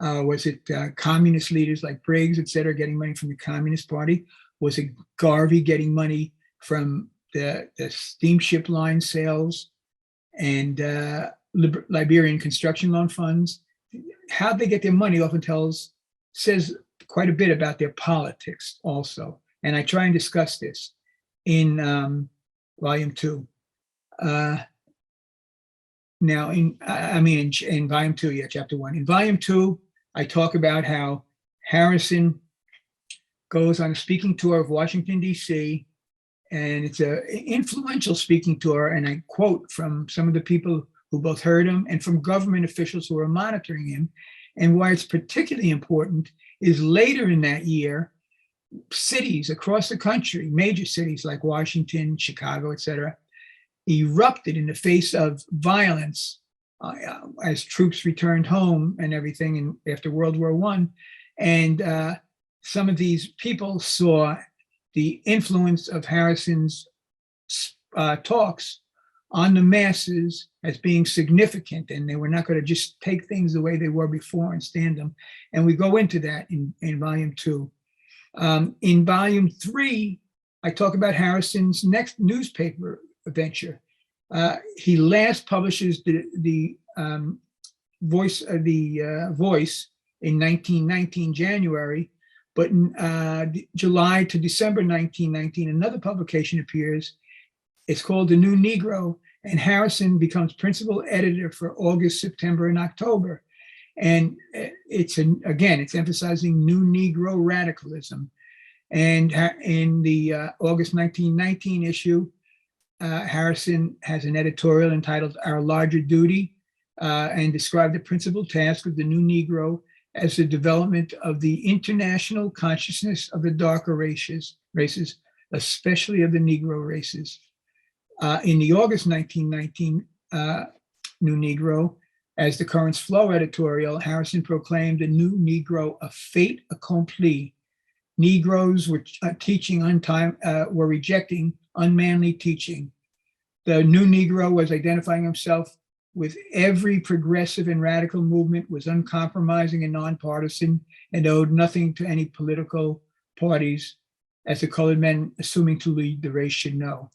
Speaker 2: Was it communist leaders like Briggs, et cetera, getting money from the Communist Party? Was it Garvey getting money from the steamship line sales and Liberian construction loan funds? How they get their money often says quite a bit about their politics also. And I try and discuss this in volume 2. Now, in volume 2, chapter 1. In volume 2, I talk about how Harrison goes on a speaking tour of Washington, D.C., and it's an influential speaking tour, and I quote from some of the people who both heard him and from government officials who are monitoring him. And why it's particularly important is later in that year, cities across the country, major cities like Washington, Chicago, etc., erupted in the face of violence as troops returned home and everything after World War I. And some of these people saw the influence of Harrison's talks on the masses as being significant, and they were not going to just take things the way they were before and stand them. And we go into that in volume 2. In volume 3, I talk about Harrison's next newspaper venture. He last publishes the Voice in 1919 January, but in July to December 1919, another publication appears. It's called The New Negro, and Harrison becomes principal editor for August, September, and October. And it's emphasizing New Negro radicalism. And in the August 1919 issue, Harrison has an editorial entitled Our Larger Duty, and described the principal task of the New Negro as the development of the international consciousness of the darker races, especially of the Negro races. In the August 1919 New Negro, as the Currents Flow editorial, Harrison proclaimed the New Negro a fait accompli. Negroes were were rejecting unmanly teaching. The New Negro was identifying himself with every progressive and radical movement, was uncompromising and nonpartisan, and owed nothing to any political parties, as the colored men assuming to lead the race should know.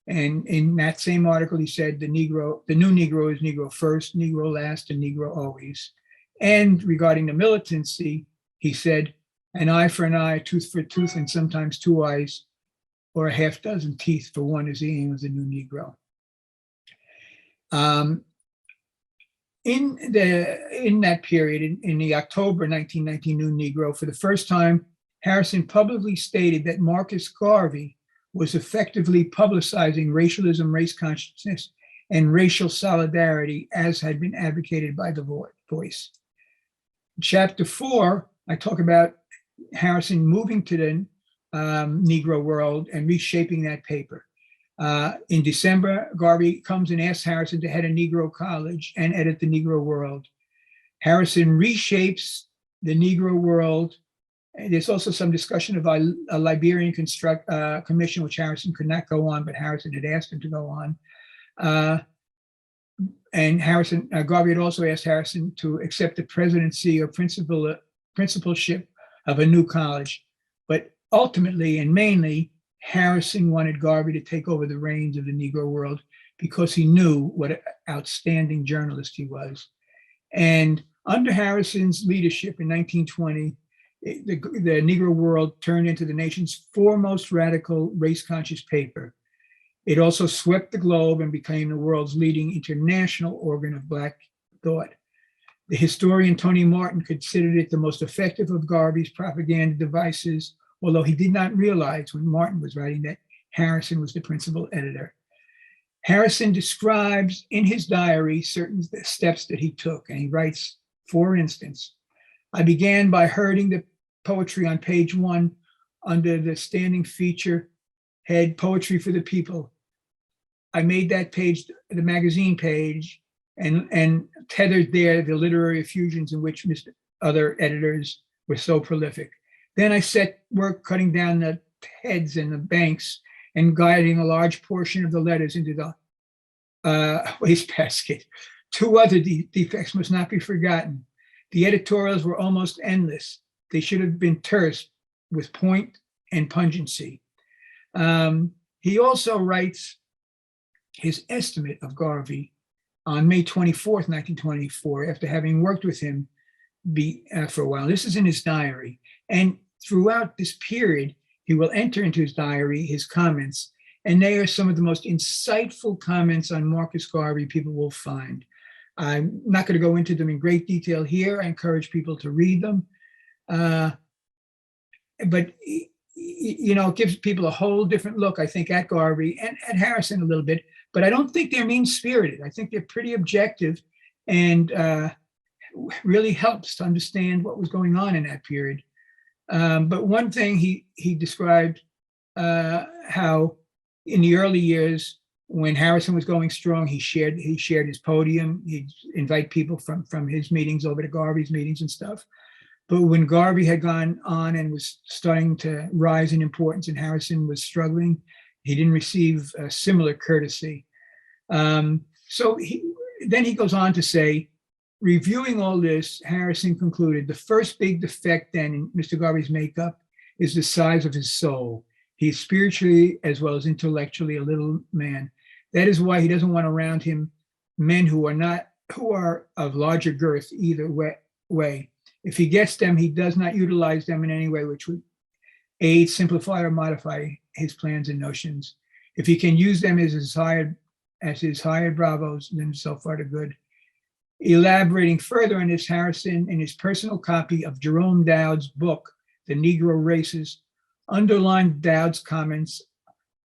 Speaker 2: And in that same article, he said the new Negro is Negro first, Negro last, and Negro always. And regarding the militancy, he said, an eye for an eye, tooth for tooth, and sometimes 2 eyes, or a half dozen teeth for one is the aim of the New Negro. In that period, in the October 1919 New Negro, for the first time, Harrison publicly stated that Marcus Garvey was effectively publicizing racialism, race consciousness, and racial solidarity as had been advocated by the Voice. In Chapter 4, I talk about Harrison moving to the Negro world and reshaping that paper. In December, Garvey comes and asks Harrison to head a Negro college and edit the Negro World. Harrison reshapes the Negro World. And there's also some discussion of a Liberian commission, which Harrison could not go on, but Harrison had asked him to go on. And Garvey had also asked Harrison to accept the presidency or principalship of a new college. But ultimately and mainly, Harrison wanted Garvey to take over the reins of the Negro world because he knew what an outstanding journalist he was. And under Harrison's leadership in 1920, the Negro World turned into the nation's foremost radical race-conscious paper. It also swept the globe and became the world's leading international organ of Black thought. The historian Tony Martin considered it the most effective of Garvey's propaganda devices, although he did not realize when Martin was writing that Harrison was the principal editor. Harrison describes in his diary certain steps that he took, and he writes, for instance, I began by herding the poetry on page 1 under the standing feature head, Poetry for the People. I made that page the magazine page and tethered there the literary effusions in which other editors were so prolific. Then I set work cutting down the heads and the banks and guiding a large portion of the letters into the wastebasket. 2 other defects must not be forgotten. The editorials were almost endless. They should have been terse with point and pungency. He also writes his estimate of Garvey on May 24th, 1924, after having worked with him for a while. This is in his diary. And throughout this period, he will enter into his diary his comments, and they are some of the most insightful comments on Marcus Garvey people will find. I'm not going to go into them in great detail here. I encourage people to read them. But, it gives people a whole different look, I think, at Garvey and at Harrison a little bit. But I don't think they're mean-spirited. I think they're pretty objective and really helps to understand what was going on in that period. But one thing he described how in the early years, when Harrison was going strong, he shared his podium. He'd invite people from his meetings over to Garvey's meetings and stuff. But when Garvey had gone on and was starting to rise in importance and Harrison was struggling, he didn't receive a similar courtesy. So then he goes on to say, reviewing all this, Harrison concluded, the first big defect then in Mr. Garvey's makeup is the size of his soul. He is spiritually as well as intellectually a little man. That is why he doesn't want around him men who are of larger girth either way. If he gets them, he does not utilize them in any way which would aid, simplify, or modify his plans and notions. If he can use them as his hired bravos, then so far the good. Elaborating further on this, Harrison, in his personal copy of Jerome Dowd's book, The Negro Races, underlined Dowd's comments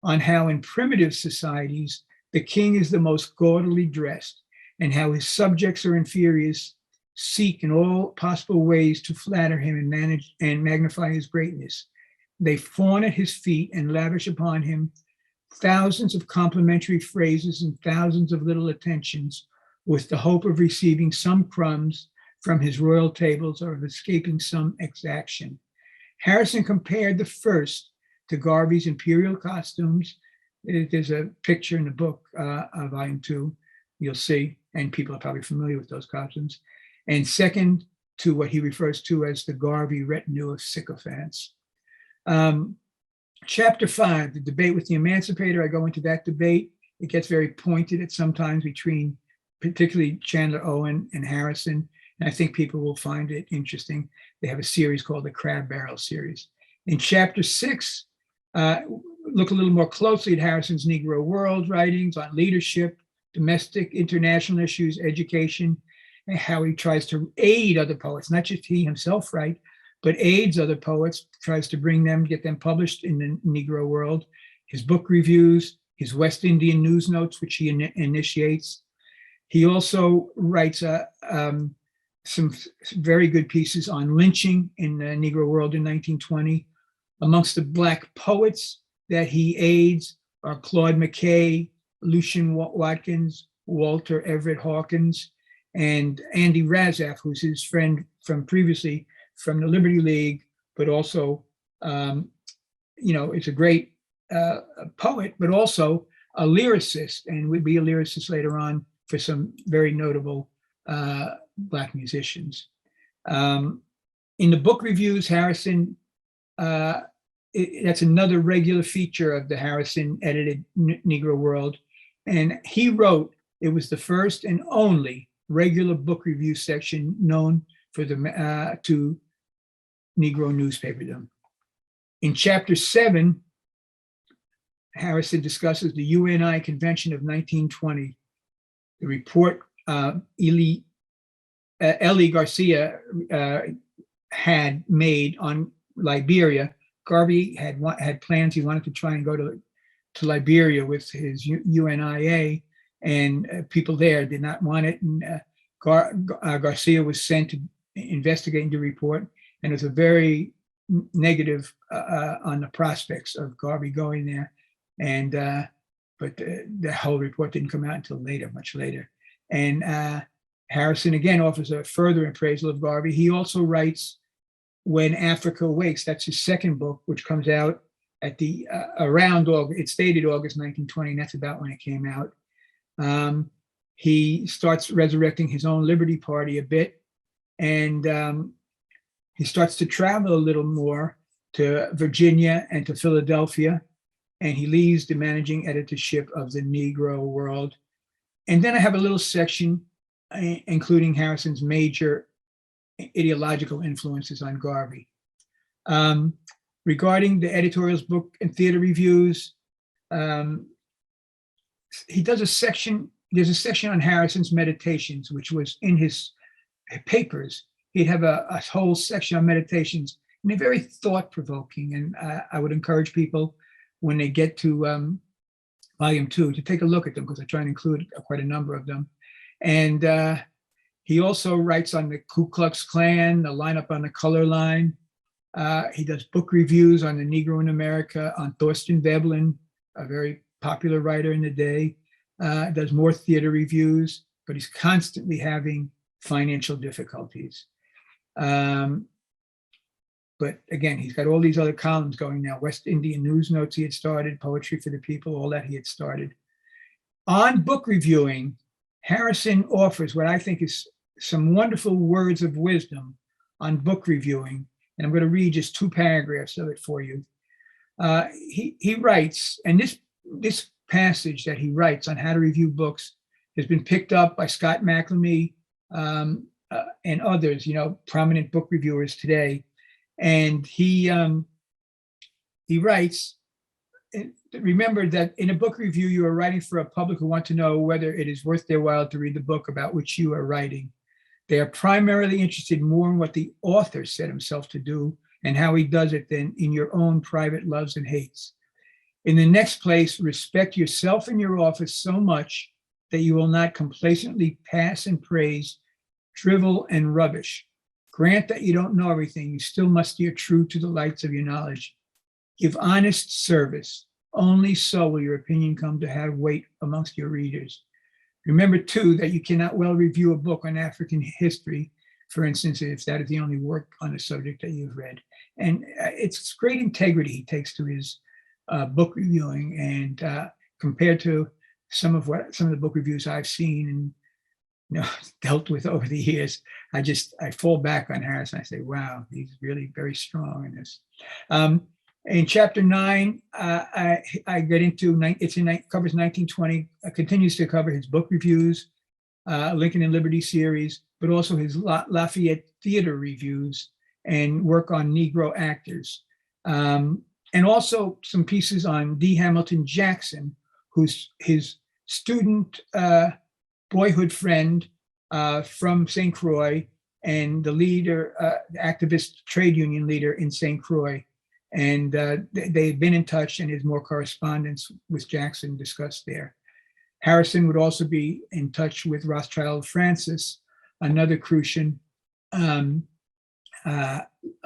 Speaker 2: on how in primitive societies, the king is the most gaudily dressed, and how his subjects or inferiors seek in all possible ways to flatter him and manage and magnify his greatness. They fawn at his feet and lavish upon him thousands of complimentary phrases and thousands of little attentions, with the hope of receiving some crumbs from his royal tables or of escaping some exaction. Harrison compared the first to Garvey's imperial costumes. There's a picture in the book, volume 2, you'll see, and people are probably familiar with those costumes. And second, to what he refers to as the Garvey retinue of sycophants. Chapter 5, the debate with the Emancipator. I go into that debate. It gets very pointed at sometimes between particularly Chandler Owen and Harrison. And I think people will find it interesting. They have a series called the Crab Barrel series. In chapter 6, look a little more closely at Harrison's Negro World writings on leadership, domestic, international issues, education, and how he tries to aid other poets, not just he himself write, but aids other poets, tries to bring them, get them published in the Negro World. His book reviews, his West Indian news notes, which he initiates. He also writes some very good pieces on lynching in the Negro World in 1920. Amongst the Black poets that he aids are Claude McKay, Lucian Watkins, Walter Everett Hawkins, and Andy Razaf, who's his friend from previously from the Liberty League, but also, is a great poet, but also a lyricist, and would be a lyricist later on for some very notable Black musicians. In the book reviews, Harrison, that's another regular feature of the Harrison edited Negro World. And he wrote, it was the first and only regular book review section known for the to Negro newspaperdom. In chapter 7, Harrison discusses the UNI Convention of 1920. The report Eli Garcia had made on Liberia. Garvey had plans. He wanted to try and go to Liberia with his UNIA, and people there did not want it. And Garcia was sent to investigate the report, and it was a very negative on the prospects of Garvey going there. And but the whole report didn't come out until later, much later. And Harrison again offers a further appraisal of Garvey. He also writes When Africa Wakes. That's his second book, which comes out at the around August. It's dated August 1920, and that's about when it came out. He starts resurrecting his own Liberty Party a bit, and he starts to travel a little more to Virginia and to Philadelphia, and he leaves the managing editorship of the Negro World. And then I have a little section including Harrison's major ideological influences on Garvey. Regarding the editorials, book, and theater reviews, he does a section, there's a section on Harrison's meditations, which was in his papers. He'd have a whole section on meditations, and they're very thought-provoking. And I would encourage people when they get to volume 2 to take a look at them, because I try and include quite a number of them. And he also writes on the Ku Klux Klan, the lineup on the color line. He does book reviews on the Negro in America, on Thorstein Veblen, a very popular writer in the day. Does more theater reviews, but he's constantly having financial difficulties. But again, he's got all these other columns going now. West Indian News Notes he had started, Poetry for the People, all that he had started. On book reviewing, Harrison offers what I think is some wonderful words of wisdom on book reviewing. And I'm going to read just 2 paragraphs of it for you. He writes, and this passage that he writes on how to review books has been picked up by Scott McNamee and others, prominent book reviewers today. And he writes, remember that in a book review, you are writing for a public who want to know whether it is worth their while to read the book about which you are writing. They are primarily interested more in what the author set himself to do and how he does it than in your own private loves and hates. In the next place, respect yourself and your office so much that you will not complacently pass and praise drivel and rubbish. Grant that you don't know everything, you still must steer true to the lights of your knowledge. Give honest service. Only so will your opinion come to have weight amongst your readers. Remember, too, that you cannot well review a book on African history, for instance, if that is the only work on the subject that you've read. And it's great integrity he takes to his book reviewing, and compared to some of the book reviews I've seen and dealt with over the years, I fall back on Harrison. I say, wow, he's really very strong in this. In chapter 9, I get into covers 1920, continues to cover his book reviews, Lincoln and Liberty series, but also his Lafayette theater reviews and work on Negro actors. And also some pieces on D. Hamilton Jackson, who's his student boyhood friend from St. Croix and the leader, the activist trade union leader in St. Croix. And they've been in touch, and there's more correspondence with Jackson discussed there. Harrison would also be in touch with Rothschild Francis, another Crucian, a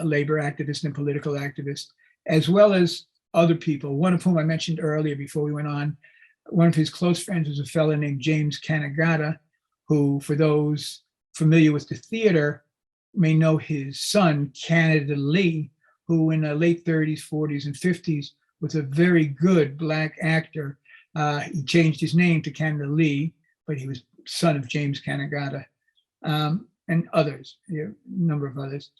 Speaker 2: labor activist and political activist, as well as other people, one of whom I mentioned earlier before we went on. One of his close friends was a fellow named James Canagata, who, for those familiar with the theater, may know his son, Canada Lee, who in the late 30s, 40s, and 50s was a very good Black actor. He changed his name to Canada Lee, but he was son of James Canagata, and others, a number of others.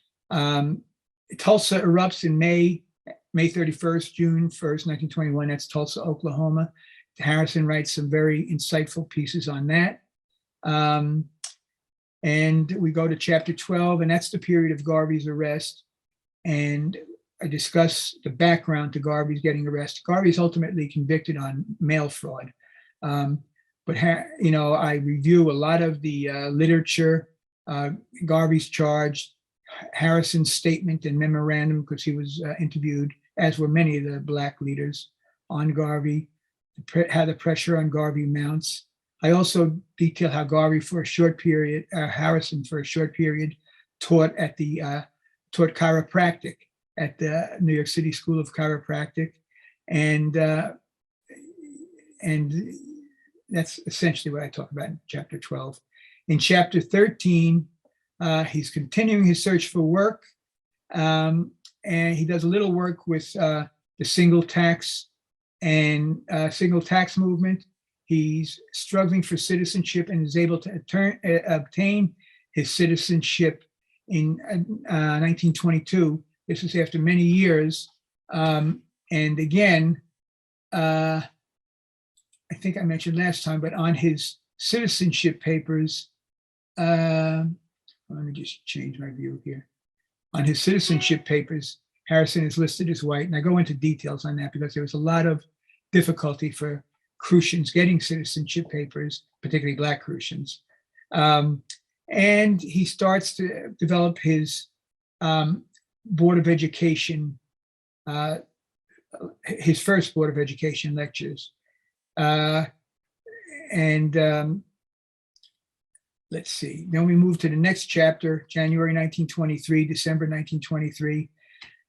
Speaker 2: Tulsa erupts in May 31st, June 1st, 1921. That's Tulsa, Oklahoma. Harrison writes some very insightful pieces on that. And we go to chapter 12, and that's the period of Garvey's arrest. And I discuss the background to Garvey's getting arrested. Garvey's ultimately convicted on mail fraud. But I review a lot of the literature, Garvey's charge, Harrison's statement and memorandum, because he was interviewed, as were many of the Black leaders, on Garvey, how the pressure on Garvey mounts. I also detail how Garvey Harrison for a short period taught chiropractic at the New York City School of Chiropractic. And that's essentially what I talk about in chapter 12. In chapter 13, he's continuing his search for work, and he does a little work with the single tax movement. He's struggling for citizenship and is able to obtain his citizenship in 1922. This is after many years. And again, I think I mentioned last time, but on his citizenship papers, let me just change my view here. On his citizenship papers, Harrison is listed as white, and I go into details on that because there was a lot of difficulty for Crucians getting citizenship papers, particularly Black Crucians. And he starts to develop his Board of Education, his first Board of Education lectures. Let's see, then we move to the next chapter, January 1923, December 1923.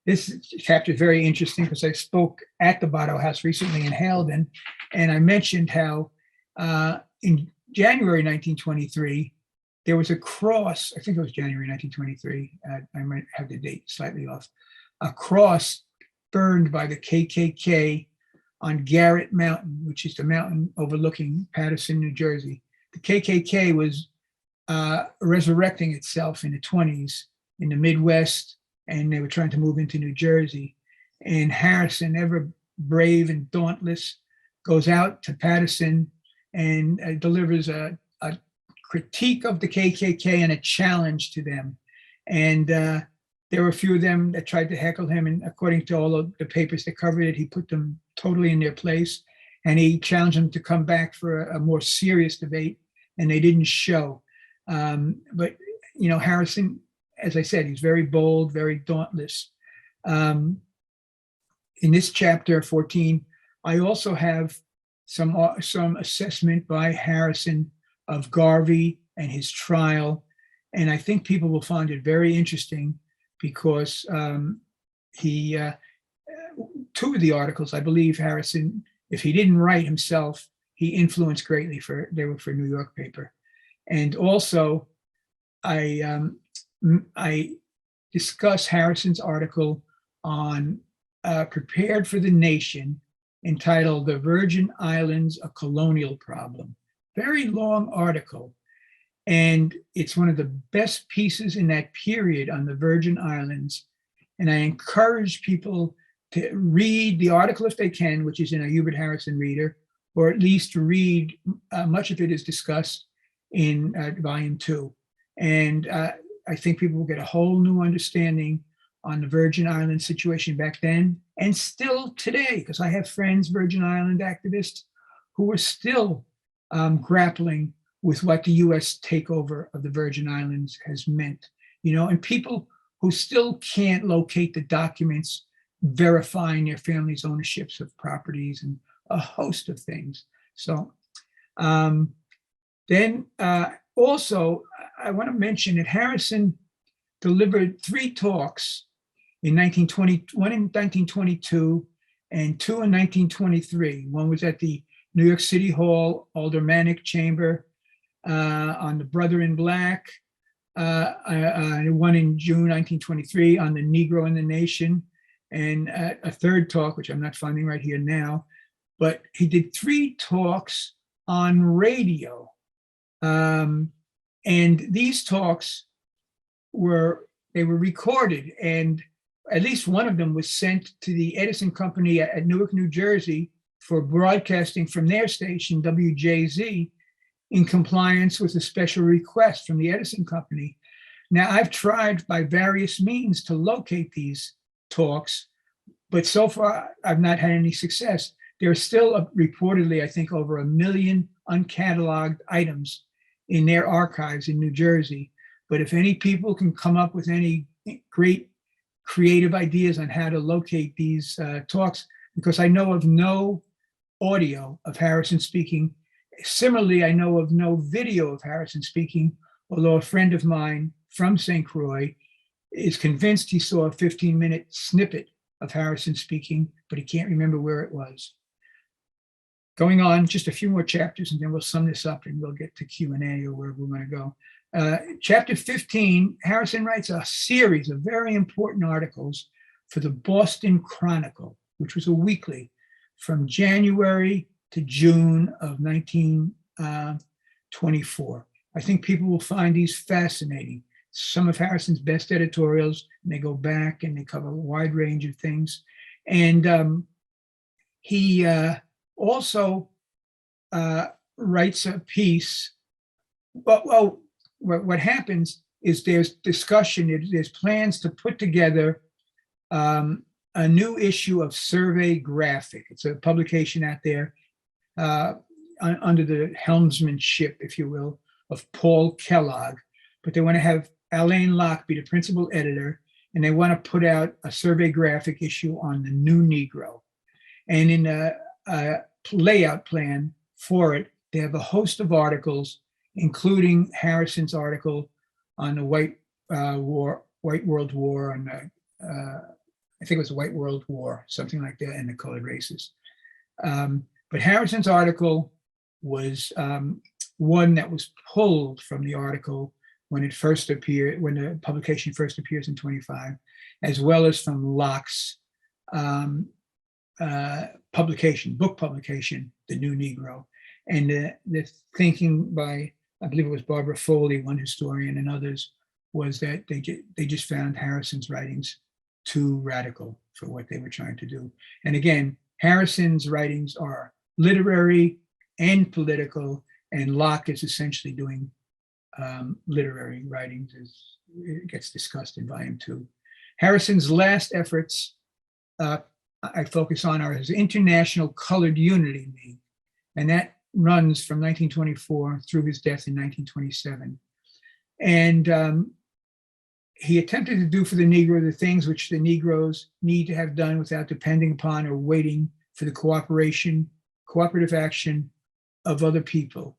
Speaker 2: This chapter is very interesting because I spoke at the Botto House recently in Halden, and I mentioned how in January 1923, there was a cross, I think it was January 1923, I might have the date slightly off, a cross burned by the KKK on Garrett Mountain, which is the mountain overlooking Paterson, New Jersey. The KKK was resurrecting itself in the 20s in the Midwest, and they were trying to move into New Jersey. And Harrison, ever brave and dauntless, goes out to Paterson and delivers a critique of the KKK and a challenge to them. And there were a few of them that tried to heckle him, and according to all of the papers that covered it, he put them totally in their place, and he challenged them to come back for a more serious debate, and they didn't show. But Harrison, as I said, he's very bold, very dauntless. In this chapter 14, I also have some assessment by Harrison of Garvey and his trial, and I think people will find it very interesting because two of the articles, I believe Harrison, if he didn't write himself, he influenced greatly. They were for New York paper. And also, I discuss Harrison's article on Prepared for the Nation, entitled "The Virgin Islands, a Colonial Problem." Very long article. And it's one of the best pieces in that period on the Virgin Islands. And I encourage people to read the article if they can, which is in a Hubert Harrison reader, or at least read, much of it is discussed in volume 2. And I think people will get a whole new understanding on the Virgin Island situation back then and still today, because I have friends, Virgin Island activists, who are still grappling with what the US takeover of the Virgin Islands has meant, and people who still can't locate the documents verifying their family's ownerships of properties and a host of things. So then also, I want to mention that Harrison delivered 3 talks in 1920, one in 1922 and 2 in 1923. One was at the New York City Hall Aldermanic Chamber on the Brother in Black, one in June 1923 on the Negro in the Nation, and a third talk, which I'm not finding right here now, but he did 3 talks on radio. And these talks were recorded, and at least one of them was sent to the Edison Company at Newark, New Jersey for broadcasting from their station, WJZ, in compliance with a special request from the Edison Company. Now, I've tried by various means to locate these talks, but so far I've not had any success. There are still reportedly, I think, over 1 million uncatalogued items in their archives in New Jersey. But if any people can come up with any great creative ideas on how to locate these talks, because I know of no audio of Harrison speaking. Similarly, I know of no video of Harrison speaking, although a friend of mine from St. Croix is convinced he saw a 15-minute snippet of Harrison speaking, but he can't remember where it was. Going on, just a few more chapters, and then we'll sum this up and we'll get to Q&A or wherever we want to go. Chapter 15, Harrison writes a series of very important articles for the Boston Chronicle, which was a weekly from January to June of 1924. I think people will find these fascinating. Some of Harrison's best editorials, and they go back and they cover a wide range of things. And he also writes a piece. Well, what happens is there's discussion, there's plans to put together a new issue of Survey Graphic. It's a publication out there under the helmsmanship, if you will, of Paul Kellogg. But they want to have Alain Locke be the principal editor, and they want to put out a Survey Graphic issue on the new Negro. And in a layout plan for it, they have a host of articles, including Harrison's article on the White World War and I think it was the White World War, something like that, and the colored races. But Harrison's article was one that was pulled from the article when it first appeared, when the publication first appears in 25, as well as from Locke's book publication, The New Negro. And the thinking by, I believe it was Barbara Foley, one historian, and others, was that they just found Harrison's writings too radical for what they were trying to do. And again, Harrison's writings are literary and political, and Locke is essentially doing literary writings, as it gets discussed in volume 2. Harrison's last efforts I focus on are his International Colored Unity League, and that runs from 1924 through his death in 1927. And he attempted to do for the Negro the things which the Negroes need to have done without depending upon or waiting for the cooperative action of other people.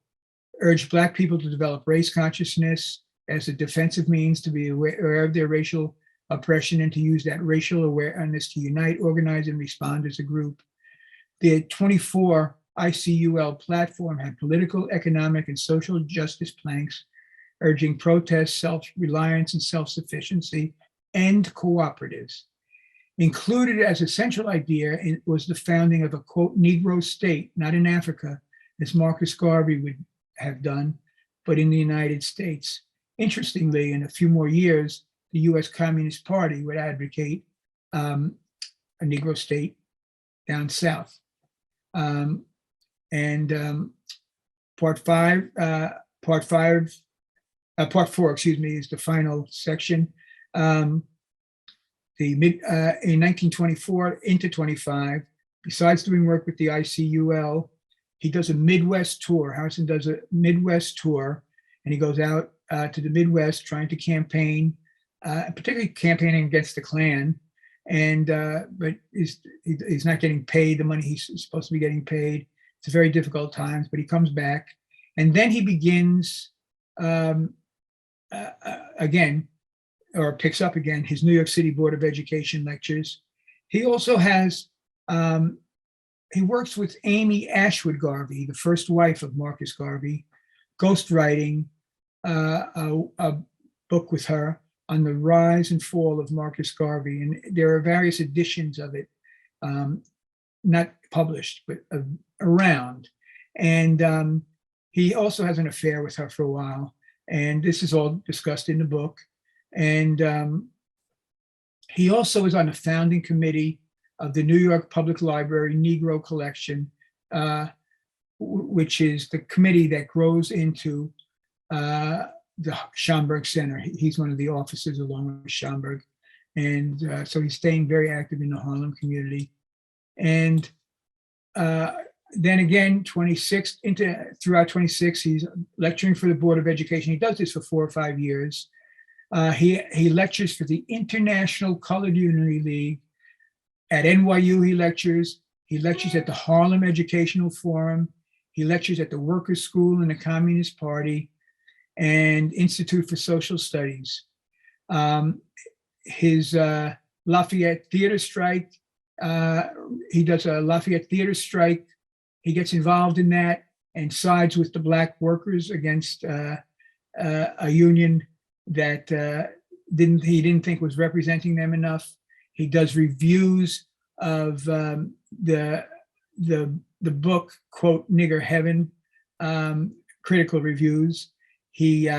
Speaker 2: Urged Black people to develop race consciousness as a defensive means to be aware of their racial oppression and to use that racial awareness to unite, organize, and respond as a group. The 24 ICUL platform had political, economic, and social justice planks urging protest, self-reliance, and self-sufficiency, and cooperatives. Included as a central idea was the founding of a, quote, Negro state, not in Africa, as Marcus Garvey would have done, but in the United States. Interestingly, in a few more years, the US Communist Party would advocate a Negro state down south. Part four, is the final section. In 1924 into 25, besides doing work with the ICUL, he does a Midwest tour. Harrison does a Midwest tour, and he goes out to the Midwest trying to campaign, particularly campaigning against the Klan. But he's not getting paid the money he's supposed to be getting paid. It's very difficult times, but he comes back. And then he begins again, or picks up again, his New York City Board of Education lectures. He also has, he works with Amy Ashwood Garvey, the first wife of Marcus Garvey, ghostwriting a book with her on the rise and fall of Marcus Garvey. And there are various editions of it, not published, but around. And he also has an affair with her for a while. And this is all discussed in the book. And he also is on the founding committee of the New York Public Library Negro Collection, which is the committee that grows into the Schomburg Center. He's one of the officers along with Schomburg. And so he's staying very active in the Harlem community. And then again, throughout 26, he's lecturing for the Board of Education. He does this for 4 or 5 years. He lectures for the International Colored Unity League. At NYU, he lectures. He lectures at the Harlem Educational Forum. He lectures at the Workers' School in the Communist Party and Institute for Social Studies. His Lafayette Theater Strike, he does a Lafayette Theater Strike. He gets involved in that and sides with the Black workers against a union that he didn't think was representing them enough. He does reviews of the book, quote, Nigger Heaven, critical reviews. He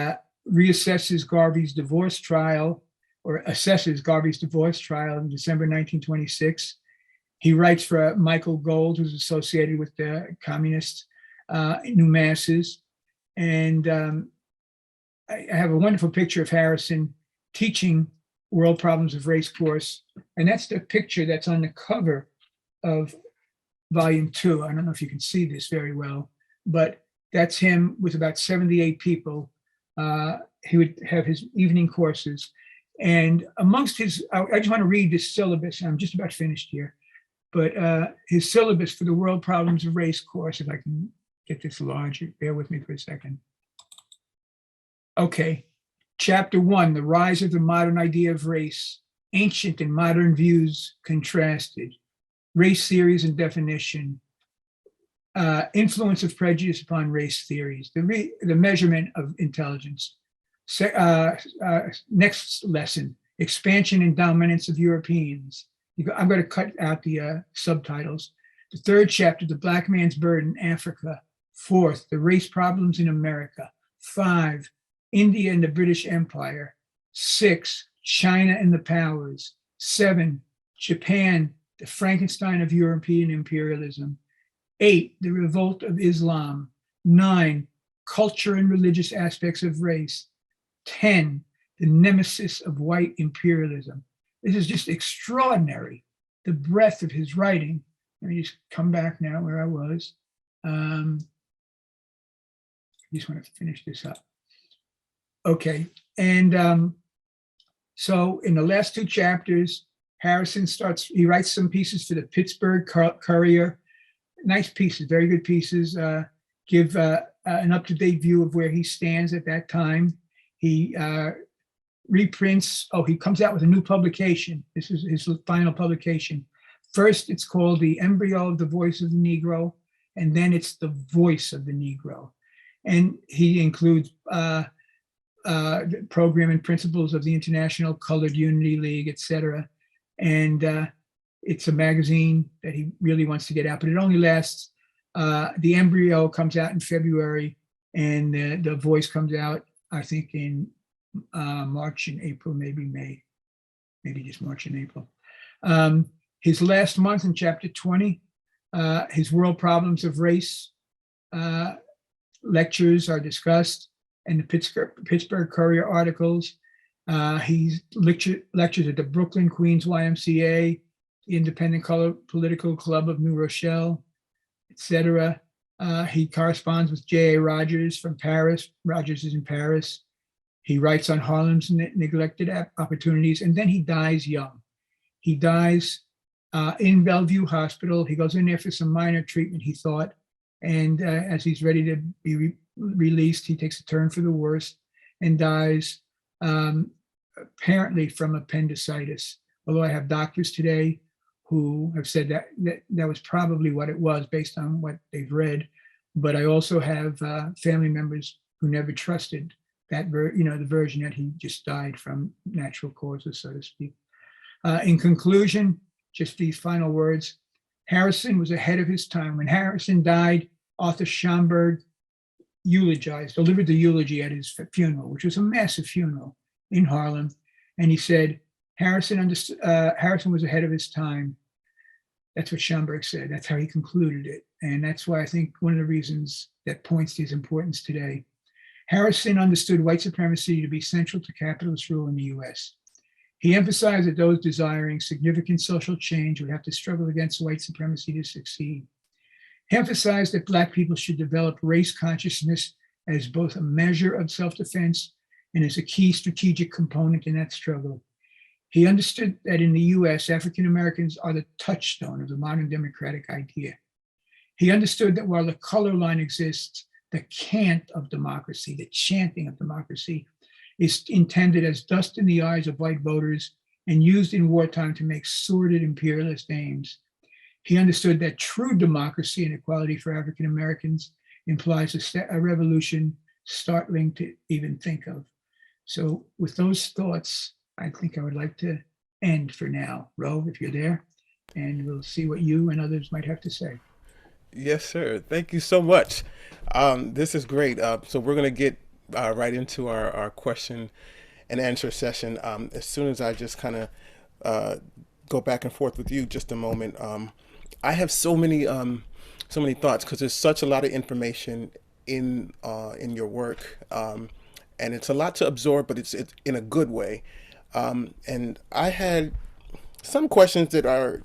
Speaker 2: reassesses Garvey's divorce trial, or assesses Garvey's divorce trial in December 1926. He writes for Michael Gold, who's associated with the communist New Masses. And I have a wonderful picture of Harrison teaching World Problems of Race course. And that's the picture that's on the cover of volume 2. I don't know if you can see this very well, but that's him with about 78 people. He would have his evening courses. And amongst his, I just want to read this syllabus. I'm just about finished here. But his syllabus for the World Problems of Race course, if I can get this large, bear with me for a second. Okay, chapter 1, the rise of the modern idea of race, ancient and modern views contrasted, race theories and definition, influence of prejudice upon race theories, the measurement of intelligence. Next lesson, expansion and dominance of Europeans. I'm going to cut out the subtitles. The third chapter, the Black Man's Burden, Africa. Fourth, the race problems in America. 5, India and the British Empire. 6, China and the powers. 7, Japan, the Frankenstein of European imperialism. 8, the revolt of Islam. 9, culture and religious aspects of race. 10, the nemesis of white imperialism. This is just extraordinary, the breadth of his writing. Let me just come back now where I was. I just want to finish this up. Okay, and so in the last 2 chapters, Harrison he writes some pieces for the Pittsburgh Courier. Nice pieces, very good pieces, give an up-to-date view of where he stands at that time. He reprints, he comes out with a new publication. This is his final publication. First, it's called The Embryo of the Voice of the Negro, and then it's The Voice of the Negro. And he includes the program and principles of the International Colored Unity League, et cetera. And it's a magazine that he really wants to get out, but it only lasts, the Embryo comes out in February, and the Voice comes out, I think, in March and April, maybe May, maybe just March and April. His last month in chapter 20, his World Problems of Race lectures are discussed, and the Pittsburgh Courier articles. He's lectures at the Brooklyn Queens YMCA, the Independent Political Club of New Rochelle, etc. He corresponds with J.A. Rogiers from Paris. Rogiers is in Paris. He writes on Harlem's neglected opportunities, and then he dies young. He dies in Bellevue Hospital. He goes in there for some minor treatment, he thought, and as he's ready to be released, he takes a turn for the worse and dies apparently from appendicitis. Although I have doctors today who have said that was probably what it was based on what they've read. But I also have family members who never trusted that, the version that he just died from natural causes, so to speak. In conclusion, just these final words. Harrison was ahead of his time. When Harrison died, Arthur Schomburg delivered the eulogy at his funeral, which was a massive funeral in Harlem. And he said, Harrison was ahead of his time. That's what Schomburg said. That's how he concluded it. And that's why I think one of the reasons that points to his importance today. Harrison understood white supremacy to be central to capitalist rule in the US. He emphasized that those desiring significant social change would have to struggle against white supremacy to succeed. He emphasized that Black people should develop race consciousness as both a measure of self-defense and as a key strategic component in that struggle. He understood that in the US, African Americans are the touchstone of the modern democratic idea. He understood that while the color line exists, the cant of democracy, the chanting of democracy, is intended as dust in the eyes of white voters and used in wartime to make sordid imperialist aims. He understood that true democracy and equality for African Americans implies a revolution startling to even think of. So with those thoughts, I think I would like to end for now. Ro, if you're there, and we'll see what you and others might have to say.
Speaker 1: Yes, sir. Thank you so much. This is great. So we're going to get right into our question and answer session. As soon as I just kind of go back and forth with you just a moment. I have so many thoughts because there's such a lot of information in your work, and it's a lot to absorb, but it's in a good way. And I had some questions that are,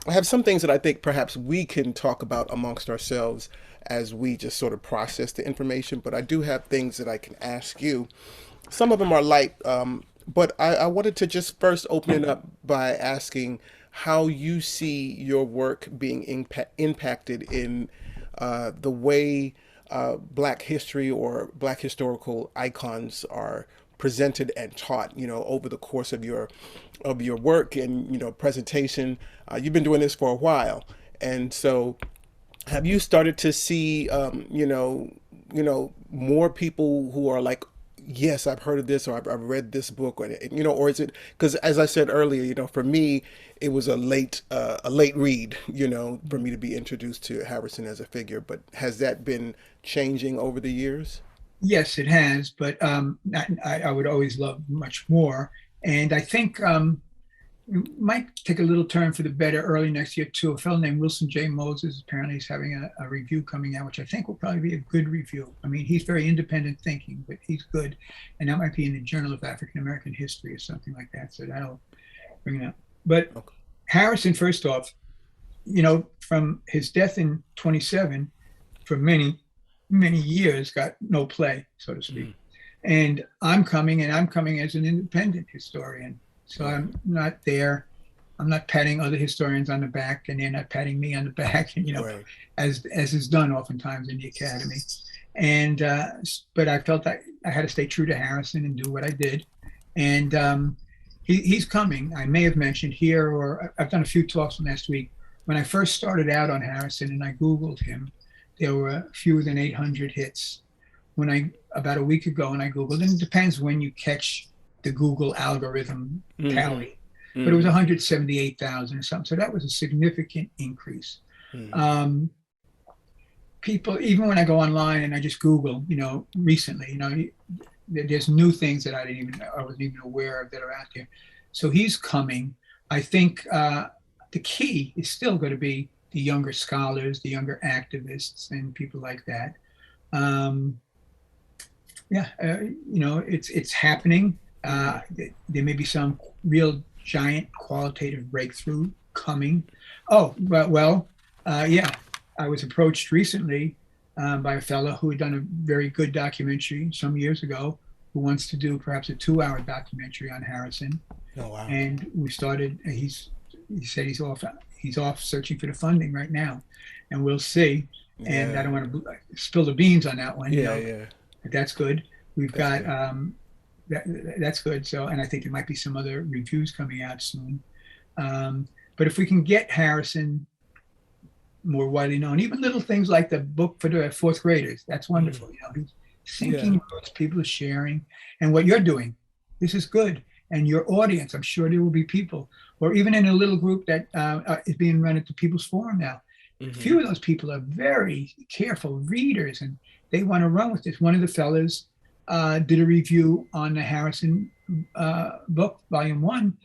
Speaker 1: I have some things that I think perhaps we can talk about amongst ourselves as we just sort of process the information, but I do have things that I can ask you. Some of them are light, but I wanted to just first open it up by asking how you see your work being impacted in the way Black history or Black historical icons are presented and taught, over the course of your work and, presentation. You've been doing this for a while. And so have you started to see, more people who are like, yes, I've heard of this, or I've read this book, or is it, because as I said earlier, for me, it was a late read, for me to be introduced to Harrison as a figure. But has that been changing over the years?
Speaker 2: Yes, it has, but I would always love much more. And I think it might take a little turn for the better early next year too. A fellow named Wilson J. Moses apparently is having a review coming out, which I think will probably be a good review. I mean, he's very independent thinking, but he's good. And that might be in the Journal of African American History or something like that. So that'll bring it up. But
Speaker 1: Okay.
Speaker 2: Harrison, first off, from his death in 27, for many years, got no play, so to speak. And I'm coming as an independent historian. So I'm not there. I'm not patting other historians on the back, and they're not patting me on the back, and
Speaker 1: Right.
Speaker 2: as is done oftentimes in the academy. And but I felt that I had to stay true to Harrison and do what I did. And he's coming. I may have mentioned here, or I've done a few talks last week. When I first started out on Harrison and I Googled him, there were fewer than 800 hits. About a week ago, when I Googled, and it depends when you catch the Google algorithm tally, but it was 178,000 or something. So that was a significant increase. People, even when I go online and I just Google, recently, there's new things that I wasn't even aware of that are out there. So he's coming. I think the key is still going to be the younger scholars, the younger activists, and people like that. It's happening. There may be some real giant qualitative breakthrough coming. I was approached recently by a fellow who had done a very good documentary some years ago, who wants to do perhaps a 2-hour documentary on Harrison.
Speaker 1: Oh, wow.
Speaker 2: And we started. He said he's off searching for the funding right now, and we'll see.
Speaker 1: Yeah.
Speaker 2: And I don't want to spill the beans on that one.
Speaker 1: Yeah.
Speaker 2: But that's good. We've
Speaker 1: That's
Speaker 2: got
Speaker 1: good.
Speaker 2: that's good. So, and I think there might be some other reviews coming out soon. But if we can get Harrison more widely known, even little things like the book for the fourth graders, that's wonderful. He's sinking roots, people are sharing, and what you're doing, this is good. And your audience, I'm sure there will be people, or even in a little group that is being run at the People's Forum now. A few of those people are very careful readers, and they want to run with this. One of the fellas did a review on the Harrison book, Volume 1,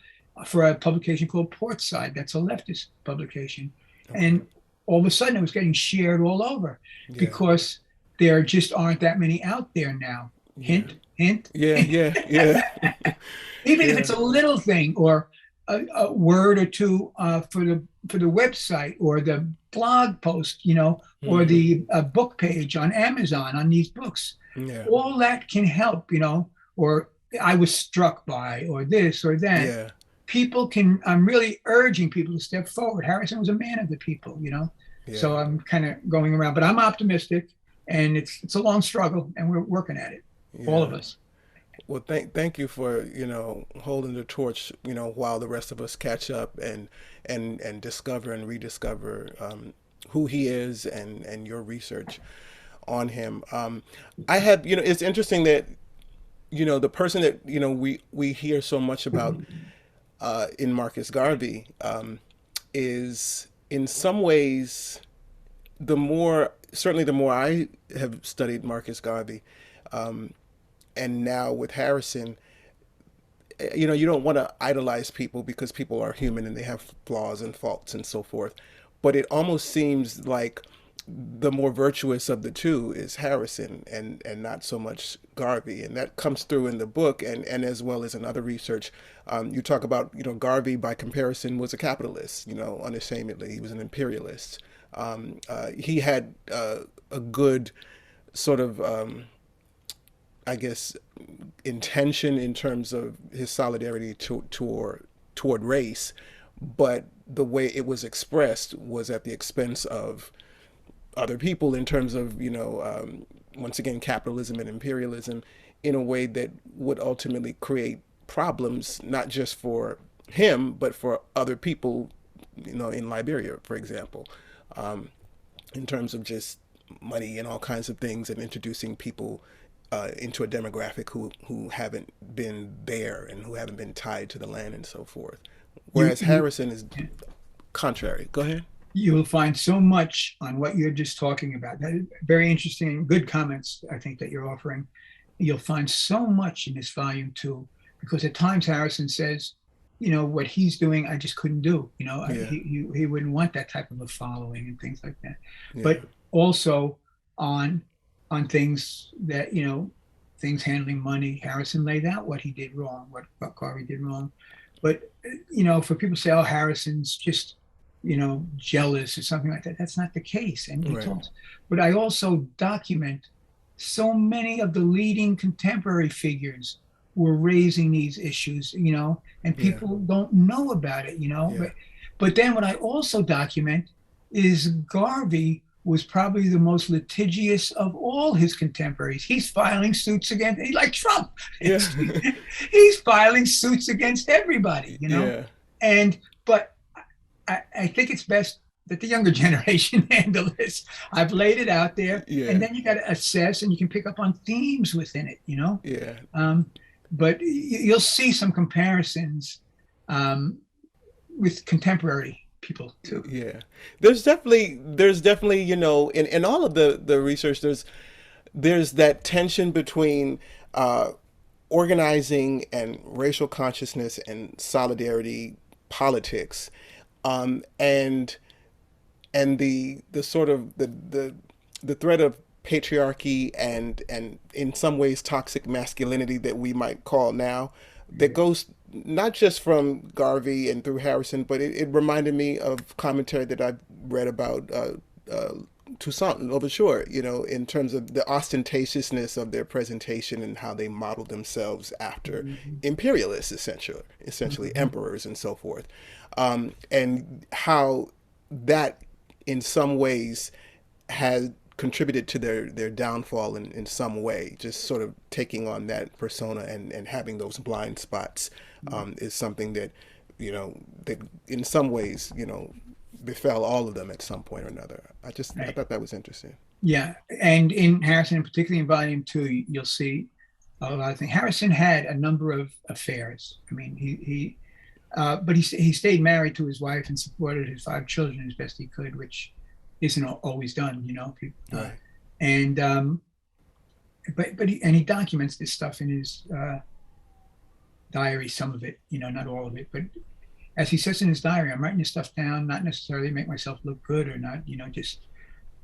Speaker 2: for a publication called Portside. That's a leftist publication. Okay. And all of a sudden it was getting shared all over because there just aren't that many out there now. Hint, hint.
Speaker 1: Yeah.
Speaker 2: Even if it's a little thing, or a word or two for the website, or the blog post, or the book page on Amazon on these books. Yeah. All that can help, or I was struck by, or this or that. Yeah. People can, I'm really urging people to step forward. Harrison was a man of the people, Yeah. So I'm kind of going around, but I'm optimistic, and it's a long struggle, and we're working at it, all of us.
Speaker 1: Well, thank you for, holding the torch, while the rest of us catch up and discover and rediscover who he is and your research on him. I have, it's interesting that, the person that, we hear so much about in Marcus Garvey is in some ways, certainly the more I have studied Marcus Garvey, and now with Harrison, you don't want to idolize people because people are human and they have flaws and faults and so forth. But it almost seems like the more virtuous of the two is Harrison and not so much Garvey. And that comes through in the book and as well as in other research. You talk about, Garvey by comparison was a capitalist, unashamedly. He was an imperialist. He had a good sort of, I guess, intention in terms of his solidarity toward race, but the way it was expressed was at the expense of other people in terms of, once again, capitalism and imperialism in a way that would ultimately create problems, not just for him, but for other people, in Liberia, for example, in terms of just money and all kinds of things, and introducing people into a demographic who haven't been there and who haven't been tied to the land and so forth. Whereas Harrison is contrary. Go ahead.
Speaker 2: You will find so much on what you're just talking about. That is very interesting, good comments, I think, that you're offering. You'll find so much in this volume too, because at times Harrison says, what he's doing, I just couldn't do.
Speaker 1: Yeah.
Speaker 2: He wouldn't want that type of a following and things like that.
Speaker 1: Yeah.
Speaker 2: But also on things that, things handling money, Harrison laid out what he did wrong, what Garvey did wrong. But, for people to say, oh, Harrison's just, jealous or something like that, that's not the case. And he talks. But I also document so many of the leading contemporary figures were raising these issues, and people don't know about it, But then what I also document is Garvey was probably the most litigious of all his contemporaries. He's filing suits against, like Trump.
Speaker 1: Yeah.
Speaker 2: He's filing suits against everybody,
Speaker 1: Yeah.
Speaker 2: But I think it's best that the younger generation handle this. I've laid it out there, and then you got to assess, and you can pick up on themes within it,
Speaker 1: Yeah.
Speaker 2: But you'll see some comparisons with contemporary people too.
Speaker 1: Yeah, there's definitely, in all of the research, there's that tension between organizing and racial consciousness and solidarity politics, and the sort of the threat of patriarchy and in some ways toxic masculinity that we might call now, that goes not just from Garvey and through Harrison, but it reminded me of commentary that I've read about Toussaint Louverture, in terms of the ostentatiousness of their presentation and how they modeled themselves after imperialists, essentially emperors and so forth, and how that in some ways has contributed to their downfall in some way. Just sort of taking on that persona and having those blind spots is something that, that in some ways, befell all of them at some point or another. I thought that was interesting.
Speaker 2: Yeah, and in Harrison, particularly in Volume 2, you'll see a lot of things. Harrison had a number of affairs. I mean, but he stayed married to his wife and supported his 5 children as best he could, which isn't always done,
Speaker 1: Right.
Speaker 2: And but he documents this stuff in his diary, some of it, not all of it, but as he says in his diary, I'm writing this stuff down, not necessarily to make myself look good or not, just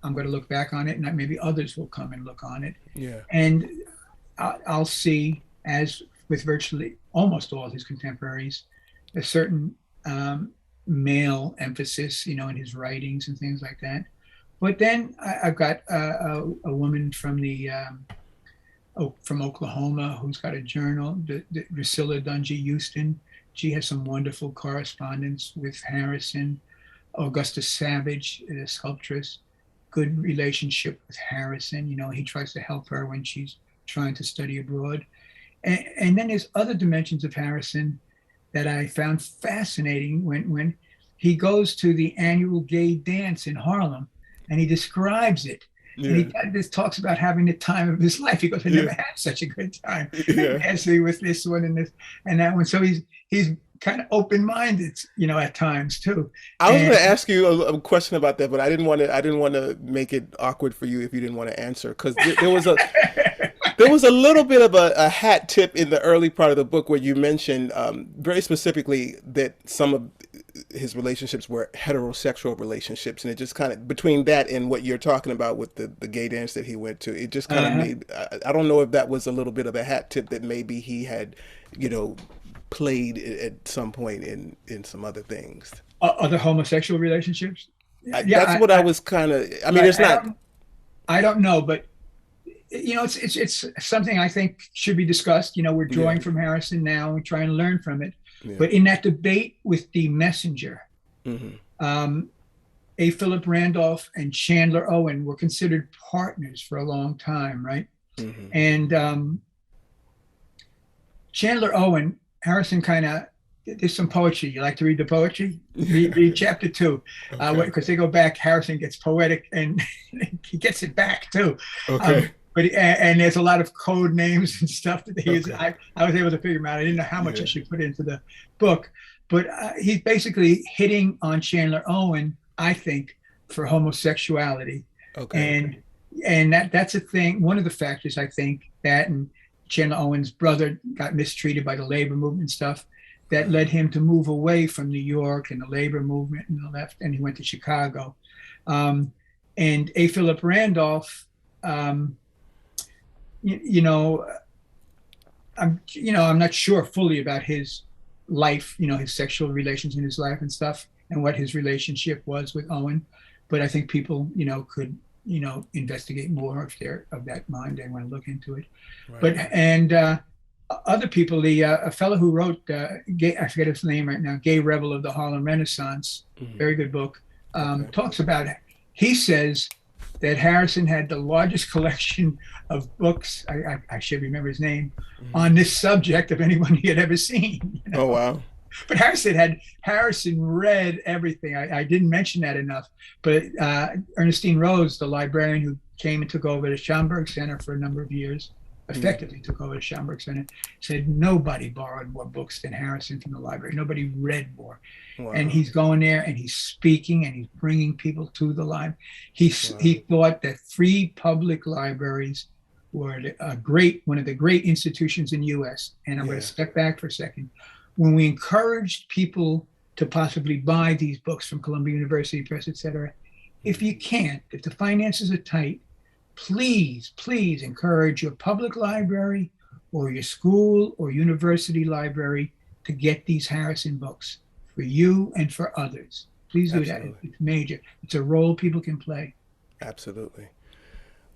Speaker 2: I'm going to look back on it, and maybe others will come and look on it.
Speaker 1: Yeah.
Speaker 2: And I'll see, as with virtually almost all his contemporaries, a certain male emphasis, in his writings and things like that. But then I've got a woman from from Oklahoma who's got a journal, Drusilla Dungy Houston. She has some wonderful correspondence with Harrison. Augusta Savage, a sculptress, good relationship with Harrison. He tries to help her when she's trying to study abroad. And then there's other dimensions of Harrison that I found fascinating when he goes to the annual gay dance in Harlem, and he describes it. Yeah. And he just talks about having the time of his life. He goes, I never had such a good time dancing with this one and this and that one. So he's kind of open-minded, at times too.
Speaker 1: I was going to ask you a question about that, but I didn't want to make it awkward for you if you didn't want to answer, because there was a little bit of a hat tip in the early part of the book where you mentioned very specifically that some of his relationships were heterosexual relationships, and it just kind of, between that and what you're talking about with the gay dance that he went to, it just kind of made, I don't know if that was a little bit of a hat tip that maybe he had, played at some point in some other things.
Speaker 2: Other homosexual relationships?
Speaker 1: That's what I was kind of, I mean, it's not.
Speaker 2: I don't know, but it's something I think should be discussed. We're drawing from Harrison now and trying to learn from it. Yeah. But in that debate with the messenger, A. Philip Randolph and Chandler Owen were considered partners for a long time, right? And Chandler Owen, Harrison there's some poetry. You like to read the poetry? Read chapter 2,
Speaker 1: Okay.
Speaker 2: because they go back. Harrison gets poetic, and he gets it back too.
Speaker 1: Okay.
Speaker 2: And there's a lot of code names and stuff that he is.
Speaker 1: Okay.
Speaker 2: I was able to figure them out. I didn't know how much I
Speaker 1: Yeah.
Speaker 2: should put into the book, but he's basically hitting on Chandler Owen, I think, for homosexuality.
Speaker 1: Okay.
Speaker 2: And that's a thing. One of the factors, I think, that and Chandler Owen's brother got mistreated by the labor movement and stuff, that led him to move away from New York and the labor movement and the left, and he went to Chicago. And A. Philip Randolph, I'm not sure fully about his life, his sexual relations in his life and stuff, and what his relationship was with Owen. But I think people, could, investigate more if they're of that mind. They want to look into it. Right. But other people, a fellow who wrote, I forget his name right now, Gay Rebel of the Harlem Renaissance, very good book, talks about it. He says that Harrison had the largest collection of books, I should remember his name, on this subject of anyone he had ever seen.
Speaker 1: Oh, wow.
Speaker 2: But Harrison read everything. I didn't mention that enough. But Ernestine Rose, the librarian who came and took over the Schomburg Center for a number of years, effectively took over the Schomburg Center, said nobody borrowed more books than Harrison from the library. Nobody read more. Wow. And he's going there and he's speaking and he's bringing people to the library. He thought that free public libraries were one of the great institutions in the U.S. And I'm going to step back for a second. When we encouraged people to possibly buy these books from Columbia University Press, et cetera, if you can't, if the finances are tight, please encourage your public library or your school or university library to get these Harrison books for you and for others. Please do that. It's major. It's a role people can play.
Speaker 1: Absolutely.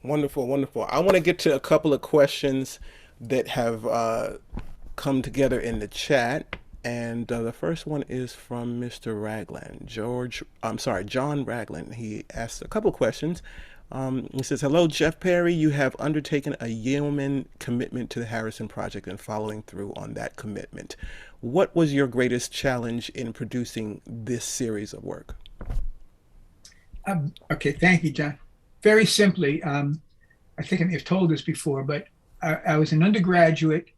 Speaker 1: Wonderful, wonderful. I want to get to a couple of questions that have come together in the chat. And the first one is from Mr. Ragland, John Ragland. He asked a couple of questions. He says, hello, Jeff Perry. You have undertaken a yeoman commitment to the Harrison Project and following through on that commitment. What was your greatest challenge in producing this series of work?
Speaker 2: Okay, thank you, John. Very simply, I think I may have told this before, but I was a graduate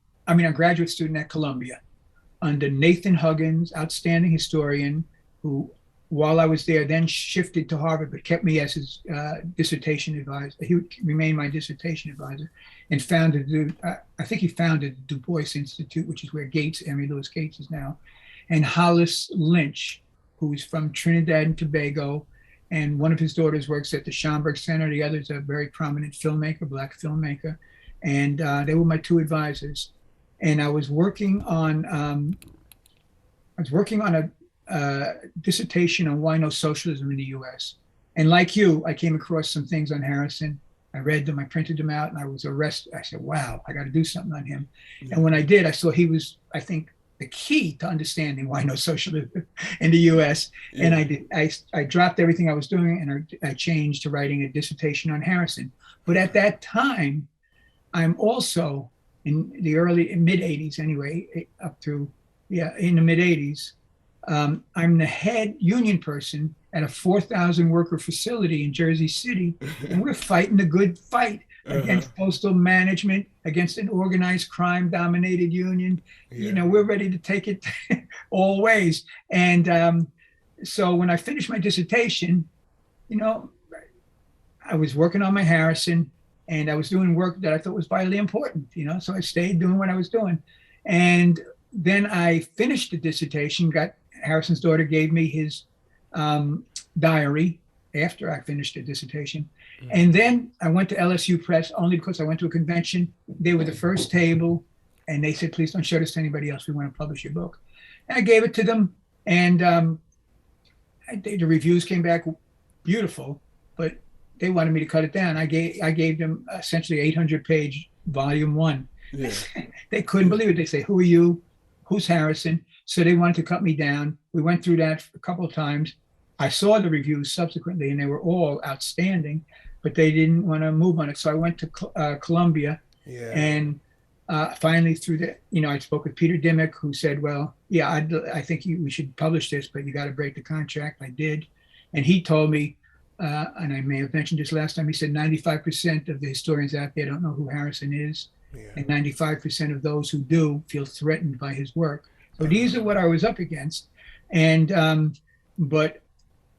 Speaker 2: student at Columbia under Nathan Huggins, outstanding historian, who, while I was there, then shifted to Harvard, but kept me as his dissertation advisor. He remained my dissertation advisor, and I think he founded the Du Bois Institute, which is where Henry Louis Gates is now, and Hollis Lynch, who's from Trinidad and Tobago, and one of his daughters works at the Schomburg Center. The other's a very prominent filmmaker, Black filmmaker, and they were my two advisors. And I was working on a dissertation on why no socialism in the U.S. And like you, I came across some things on Harrison. I read them, I printed them out, and I was arrested. I said, wow, I got to do something on him. Yeah. And when I did, I saw he was, I think, the key to understanding why no socialism in the U.S. Yeah. And I did. I dropped everything I was doing, and I changed to writing a dissertation on Harrison. But at that time, I'm also, in the mid-'80s anyway, in the mid-'80s, I'm the head union person at a 4,000 worker facility in Jersey City, and we're fighting the good fight against postal management, against an organized crime-dominated union. Yeah. We're ready to take it all ways. And so when I finished my dissertation, I was working on my Harrison, and I was doing work that I thought was vitally important, so I stayed doing what I was doing. And then I finished the dissertation, Harrison's daughter gave me his diary after I finished the dissertation. Mm-hmm. And then I went to LSU Press only because I went to a convention. They were the first table, and they said, please don't show this to anybody else. We want to publish your book. And I gave it to them, and the reviews came back beautiful, but they wanted me to cut it down. I gave them essentially 800-page volume 1. Yeah. They couldn't believe it. They say, who are you? Who's Harrison? So they wanted to cut me down. We went through that a couple of times. I saw the reviews subsequently, and they were all outstanding, but they didn't want to move on it. So I went to Columbia, and Finally, through the, I spoke with Peter Dimmock, who said, well, yeah, I think we should publish this, but you got to break the contract. I did. And he told me, and I may have mentioned this last time, he said 95% of the historians out there don't know who Harrison is. Yeah. And 95% of those who do feel threatened by his work. So these are what I was up against. And, but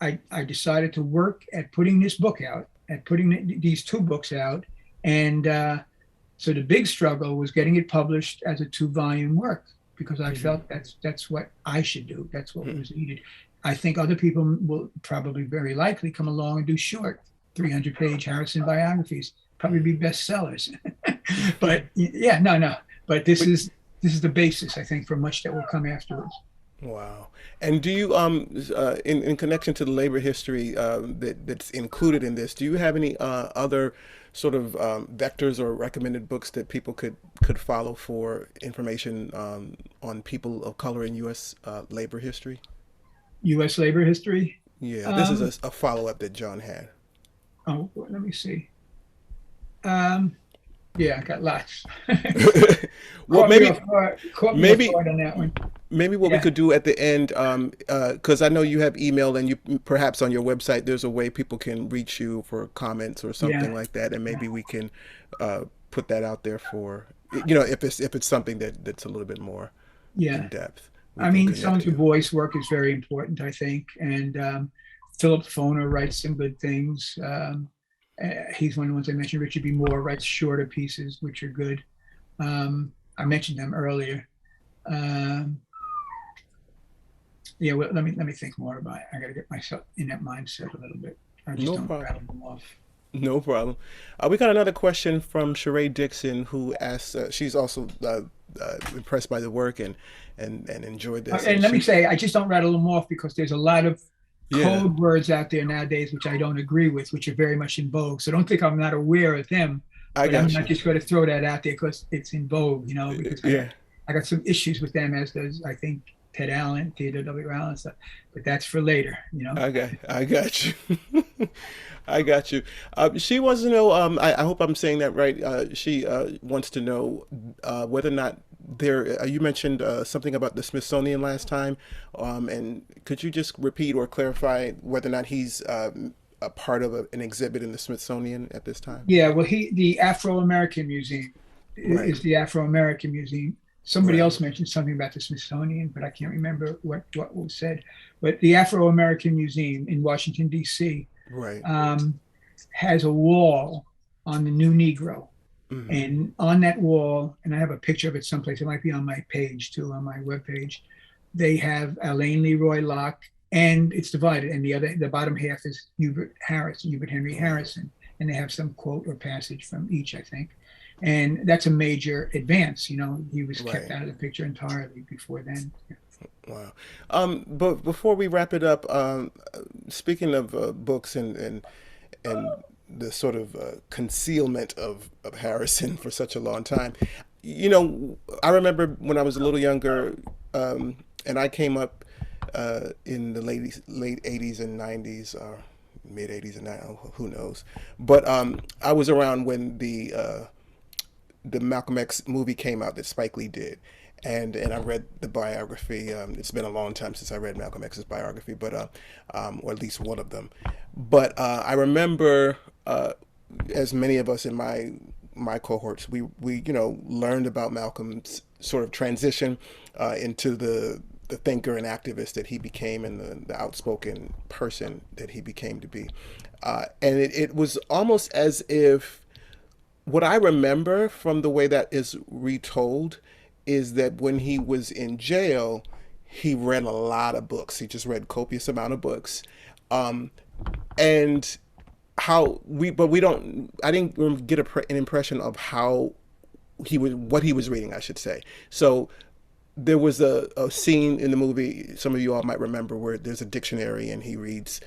Speaker 2: I decided to work at putting this book out, at putting these two books out. And so the big struggle was getting it published as a 2-volume work, because I felt that's what I should do. That's what was needed. I think other people will probably very likely come along and do short 300-page Harrison biographies, probably be bestsellers. But yeah, no. But this is the basis, I think, for much that will come afterwards.
Speaker 1: Wow. And do you, in connection to the labor history that's included in this, do you have any other sort of vectors or recommended books that people could follow for information on people of color in U.S. Labor history?
Speaker 2: U.S. labor history?
Speaker 1: Yeah, this is a follow-up that John had.
Speaker 2: Oh, let me see. Yeah, I got lots.
Speaker 1: Well, maybe
Speaker 2: on that one.
Speaker 1: Maybe what we could do at the end, because I know you have email, and you perhaps on your website there's a way people can reach you for comments or something like that, and maybe we can put that out there for, if it's something that's a little bit more in depth.
Speaker 2: I mean, some Du Bois work is very important, I think, and Philip Foner writes some good things. He's one of the ones I mentioned. Richard B. Moore writes shorter pieces, which are good. I mentioned them earlier. Yeah, well, let me think more about it. I got to get myself in that mindset a little bit. I just don't rattle them off.
Speaker 1: No problem. We got another question from Sheree Dixon, who asks. She's also impressed by the work and enjoyed this.
Speaker 2: And let me say, I just don't rattle them off because there's a lot of code words out there nowadays which I don't agree with, which are very much in vogue. So don't think I'm not aware of them. But I'm not just going to throw that out there because it's in vogue, because I got some issues with them, as does, I think, Ted Allen, Theodore W. Allen stuff, but that's for later,
Speaker 1: I got you. I got you. She wants to know, I hope I'm saying that right. She wants to know whether or not you mentioned something about the Smithsonian last time. And could you just repeat or clarify whether or not he's a part of an exhibit in the Smithsonian at this time?
Speaker 2: Yeah, well, the Afro-American Museum is the Afro-American Museum. Somebody else mentioned something about the Smithsonian, but I can't remember what was said. But the Afro-American Museum in Washington, D.C. Has a wall on the new Negro. Mm-hmm. And on that wall, and I have a picture of it someplace, it might be on my page too, on my webpage, they have Alain Leroy Locke, and it's divided. And the bottom half is Hubert Henry Harrison. And they have some quote or passage from each, I think. And that's a major advance. He was kept out of the picture entirely before then.
Speaker 1: Wow. But before we wrap it up, speaking of books and the sort of concealment of Harrison for such a long time, I remember when I was a little younger, and I came up in the late 80s and 90s, or mid 80s and 90s, who knows. But I was around when the Malcolm X movie came out that Spike Lee did. And I read the biography. It's been a long time since I read Malcolm X's biography, but or at least one of them. But I remember, as many of us in my cohorts, we learned about Malcolm's sort of transition into the thinker and activist that he became, and the outspoken person that he became to be. And it was almost as if what I remember from the way that is retold is that when he was in jail, he read a lot of books. He just read copious amount of books. And I didn't get an impression of what he was reading, I should say. So there was a scene in the movie, some of you all might remember, where there's a dictionary and he reads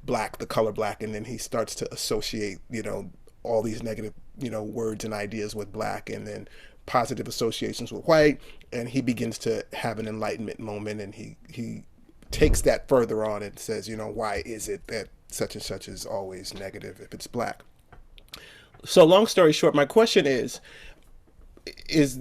Speaker 1: black, the color black, and then he starts to associate, all these negative, words and ideas with black, and then positive associations with white, and he begins to have an enlightenment moment, and he takes that further on and says, why is it that such and such is always negative if it's black? So long story short, my question is, is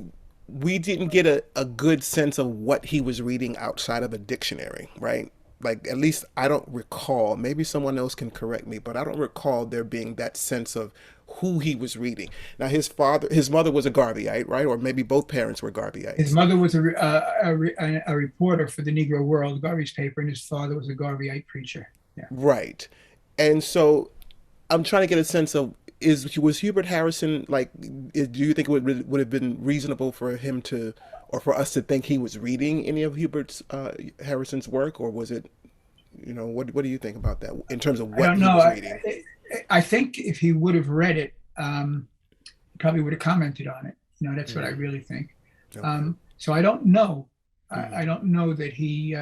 Speaker 1: we didn't get a good sense of what he was reading outside of a dictionary, right? Like, at least I don't recall, maybe someone else can correct me, but I don't recall there being that sense of who he was reading. Now, his mother was a Garveyite, right? Or maybe both parents were
Speaker 2: His
Speaker 1: Garveyites.
Speaker 2: mother was a reporter for the Negro World, Garvey's paper, and his father was a Garveyite preacher. Yeah.
Speaker 1: Right. And so I'm trying to get a sense of, was Hubert Harrison, like, do you think it would have been reasonable for him to, or for us to think he was reading any of Hubert Harrison's work, or was it, what do you think about that in terms of
Speaker 2: I
Speaker 1: what
Speaker 2: don't
Speaker 1: he
Speaker 2: know.
Speaker 1: was reading?
Speaker 2: I think if he would have read it, he probably would have commented on it. That's what I really think.
Speaker 1: Okay.
Speaker 2: So I don't know.
Speaker 1: Mhm.
Speaker 2: I don't know that he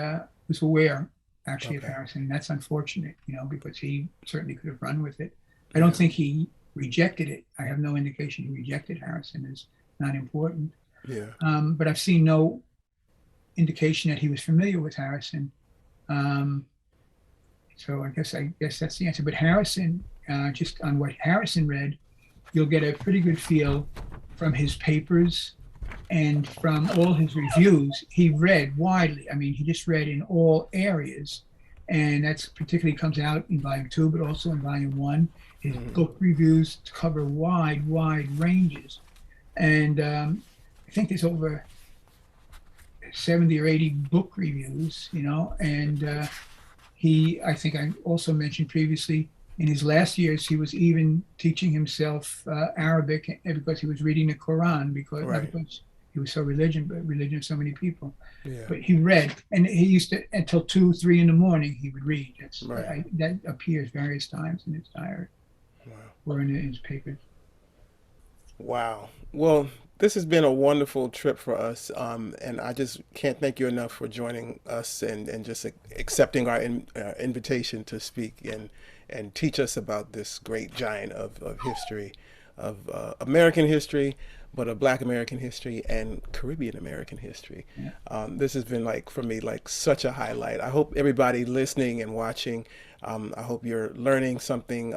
Speaker 2: was aware actually of
Speaker 1: Okay.
Speaker 2: Harrison. That's unfortunate, because he certainly could have run with it. I
Speaker 1: Yeah.
Speaker 2: don't think he rejected it. I have no indication he rejected Harrison as not important.
Speaker 1: Yeah.
Speaker 2: But I've seen no indication that he was familiar with Harrison. Um, so I guess that's the answer. But Harrison, just on what Harrison read, you'll get a pretty good feel from his papers and from all his reviews. He read widely. I mean, he just read in all areas. And that's particularly comes out in volume 2, but also in volume 1. His book reviews cover wide ranges. And I think there's over 70 or 80 book reviews, and I think I also mentioned previously, in his last years, he was even teaching himself Arabic because he was reading the Quran, not
Speaker 1: Right.
Speaker 2: because he was so religious, but religion of so many people.
Speaker 1: Yeah.
Speaker 2: But he read, and he used to, until 2, 3 in the morning, he would read.
Speaker 1: Right.
Speaker 2: That appears various times in his diary
Speaker 1: Wow.
Speaker 2: or in his papers.
Speaker 1: Wow. Well, this has been a wonderful trip for us, and I just can't thank you enough for joining us and just accepting our invitation to speak and teach us about this great giant of history, of American history, but of Black American history and Caribbean American history.
Speaker 2: Yeah.
Speaker 1: This has been, like, for me, like, such a highlight. I hope everybody listening and watching, I hope you're learning something,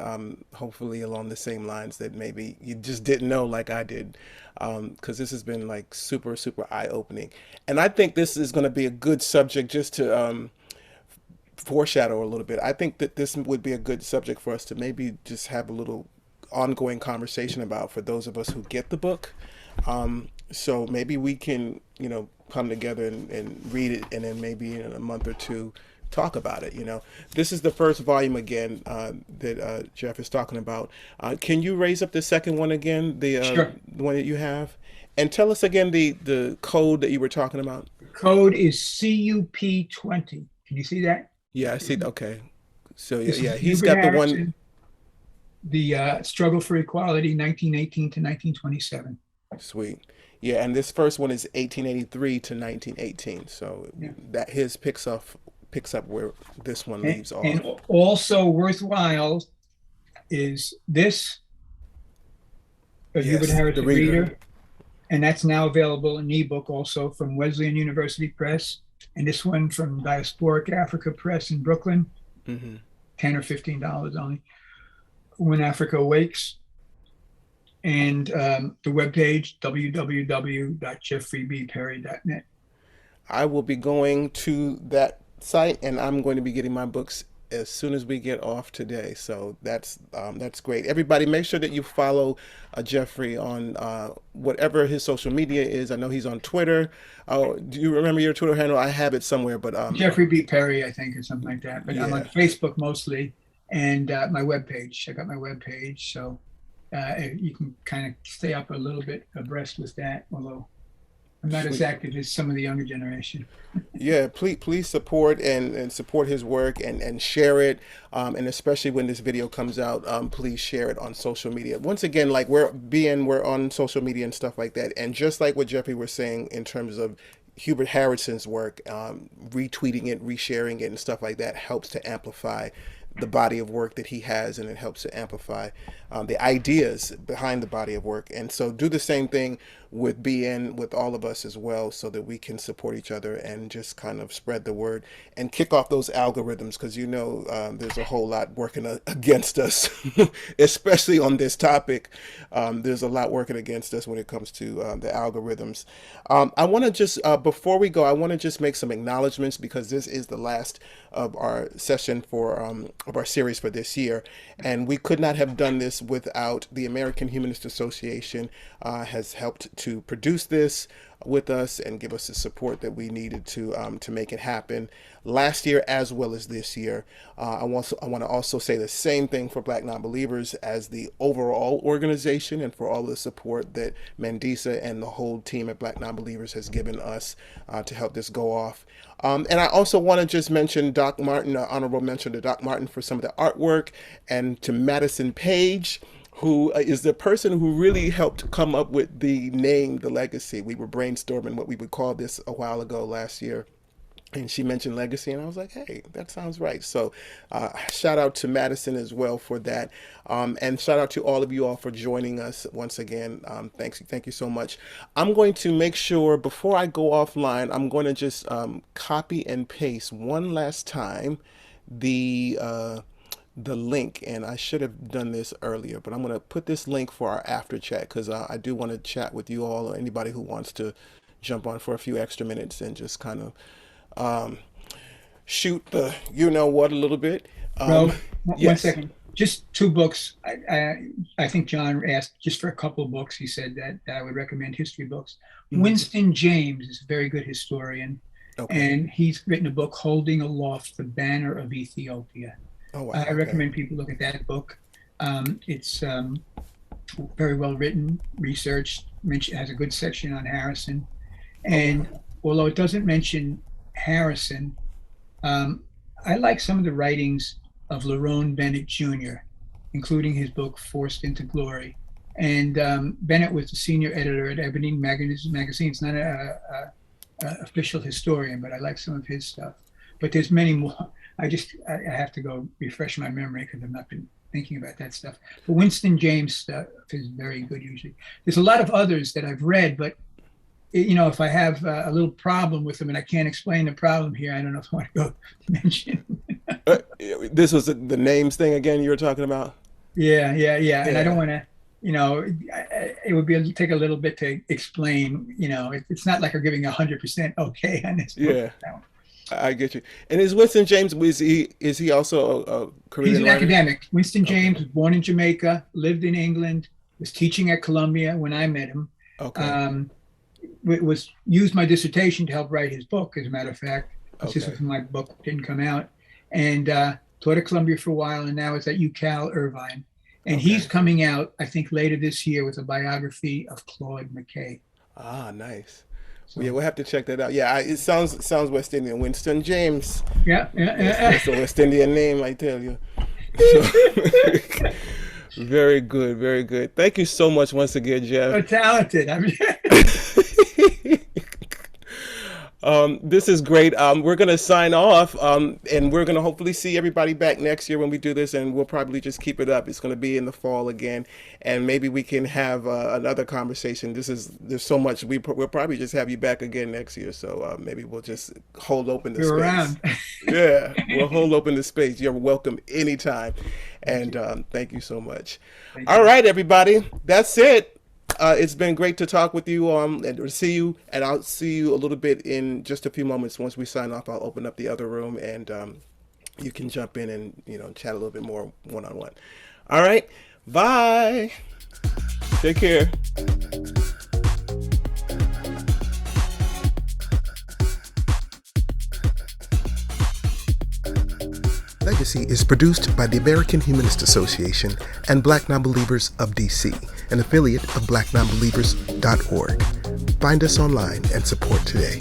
Speaker 1: hopefully along the same lines that maybe you just didn't know, like I did, because this has been, like, super, super eye-opening. And I think this is going to be a good subject just to foreshadow a little bit. I think that this would be a good subject for us to maybe just have a little ongoing conversation about, for those of us who get the book. So maybe we can, come together and read it, and then maybe in a month or two talk about it. This is the first volume again that Jeff is talking about. Can you raise up the second one again,
Speaker 2: Sure.
Speaker 1: the one that you have, and tell us again the code that you were talking about?
Speaker 2: Code is CUP20. Can you see that?
Speaker 1: Yeah, I see. Okay, so
Speaker 2: This
Speaker 1: yeah,
Speaker 2: is
Speaker 1: he's
Speaker 2: Hubert
Speaker 1: got the one.
Speaker 2: Harrison, the struggle for equality, 1918 to 1927.
Speaker 1: Sweet. Yeah, and this first one is 1883 to 1918. So
Speaker 2: Yeah.
Speaker 1: that his picks up where this one leaves off.
Speaker 2: And also worthwhile is this, a
Speaker 1: Yes,
Speaker 2: Hubert Harrison
Speaker 1: the reader.
Speaker 2: reader, and that's now available in ebook also from Wesleyan University Press, and this one from Diasporic Africa Press in Brooklyn,
Speaker 1: Mm-hmm.
Speaker 2: $10 or $15 only. When Africa Awakes. And the webpage, www.jeffreybperry.net.
Speaker 1: I will be going to that site, and I'm going to be getting my books as soon as we get off today. So that's great. Everybody, make sure that you follow Jeffrey on whatever his social media is. I know he's on Twitter. Oh, do you remember your Twitter handle? I have it somewhere, but
Speaker 2: Jeffrey B. Perry, I think, or something like that. But I'm on
Speaker 1: yeah.
Speaker 2: Facebook mostly, and my webpage. Check out my webpage. So you can kind of stay up a little bit abreast with that, although I'm not as
Speaker 1: Sweet.
Speaker 2: active as some of the younger generation.
Speaker 1: Yeah, please support and support his work and share it, and especially when this video comes out, please share it on social media. Once again, like we're on social media and stuff like that, and just like what Jeffrey was saying in terms of Hubert Harrison's work, retweeting it, resharing it, and stuff like that helps to amplify the body of work that he has, and it helps to amplify the ideas behind the body of work. And so do the same thing with BN, with all of us as well, so that we can support each other and just kind of spread the word and kick off those algorithms, because there's a whole lot working against us, especially on this topic. There's a lot working against us when it comes to the algorithms. I want to just, before we go, I want to just make some acknowledgements, because this is the last of our session of our series for this year, and we could not have done this without the American Humanist Association. Has helped to produce this with us and give us the support that we needed to make it happen last year as well as this year. I want to also say the same thing for Black Nonbelievers as the overall organization, and for all the support that Mandisa and the whole team at Black Nonbelievers has given us to help this go off. And I also want to just mention Doc Martin, honorable mention to Doc Martin for some of the artwork, and to Madison Page, who is the person who really helped come up with the name, The Legacy. We were brainstorming what we would call this a while ago last year, and she mentioned legacy, and I was like, hey, that sounds right. So shout out to Madison as well for that. And shout out to all of you all for joining us once again. Thank you so much. I'm going to make sure, before I go offline, I'm going to just copy and paste one last time the link, and I should have done this earlier, but I'm going to put this link for our after chat, because I do want to chat with you all, or anybody who wants to jump on for a few extra minutes and just kind of shoot the a little bit.
Speaker 2: Bro,
Speaker 1: yes.
Speaker 2: 1 second. Just 2 books. I think John asked just for a couple of books. He said that I would recommend history books. Mm-hmm. Winston James is a very good historian, and he's written a book, Holding Aloft the Banner of Ethiopia.
Speaker 1: Oh, wow.
Speaker 2: I recommend people look at that book. It's very well written, researched, has a good section on Harrison. And although it doesn't mention Harrison, I like some of the writings of Lerone Bennett Jr., including his book, Forced into Glory. And Bennett was the senior editor at Ebony Magazine. It's not an official historian, but I like some of his stuff. But there's many more. I have to go refresh my memory, because I've not been thinking about that stuff. But Winston James stuff is very good usually. There's a lot of others that I've read, but if I have a little problem with them and I can't explain the problem here, I don't know if I want to go mention.
Speaker 1: This was the names thing again you were talking about? Yeah.
Speaker 2: And I don't want to, it would take a little bit to explain, it's not like I'm giving 100% okay on this book.
Speaker 1: Yeah. I get you. And is Winston James, is he also a career
Speaker 2: He's an
Speaker 1: writer?
Speaker 2: academic. Winston James was born in Jamaica, lived in England, was teaching at Columbia when I met him. Used my dissertation to help write his book, as a matter of fact. This was when my book didn't come out. And taught at Columbia for a while, and now is at UCal Irvine. And he's coming out, I think, later this year with a biography of Claude McKay.
Speaker 1: Ah, nice. So, yeah, we'll have to check that out. Yeah, it sounds West Indian. Winston James.
Speaker 2: Yeah.
Speaker 1: It's a West Indian name, I tell you. So, very good, very good. Thank you so much once again, Jeff.
Speaker 2: So talented.
Speaker 1: This is great. We're going to sign off, and we're going to hopefully see everybody back next year when we do this, and we'll probably just keep it up. It's going to be in the fall again, and maybe we can have another conversation. There's so much. We'll probably just have you back again next year, so maybe we'll just hold open the space.
Speaker 2: Around.
Speaker 1: Yeah, we'll hold open the space. You're welcome anytime, and thank you so much. All right, everybody, that's it. It's been great to talk with you and to see you, and I'll see you a little bit in just a few moments. Once we sign off, I'll open up the other room, and you can jump in and chat a little bit more one-on-one. All right, bye. Take care. Legacy is produced by the American Humanist Association and Black Nonbelievers of DC, an affiliate of BlackNonbelievers.org. Find us online and support today.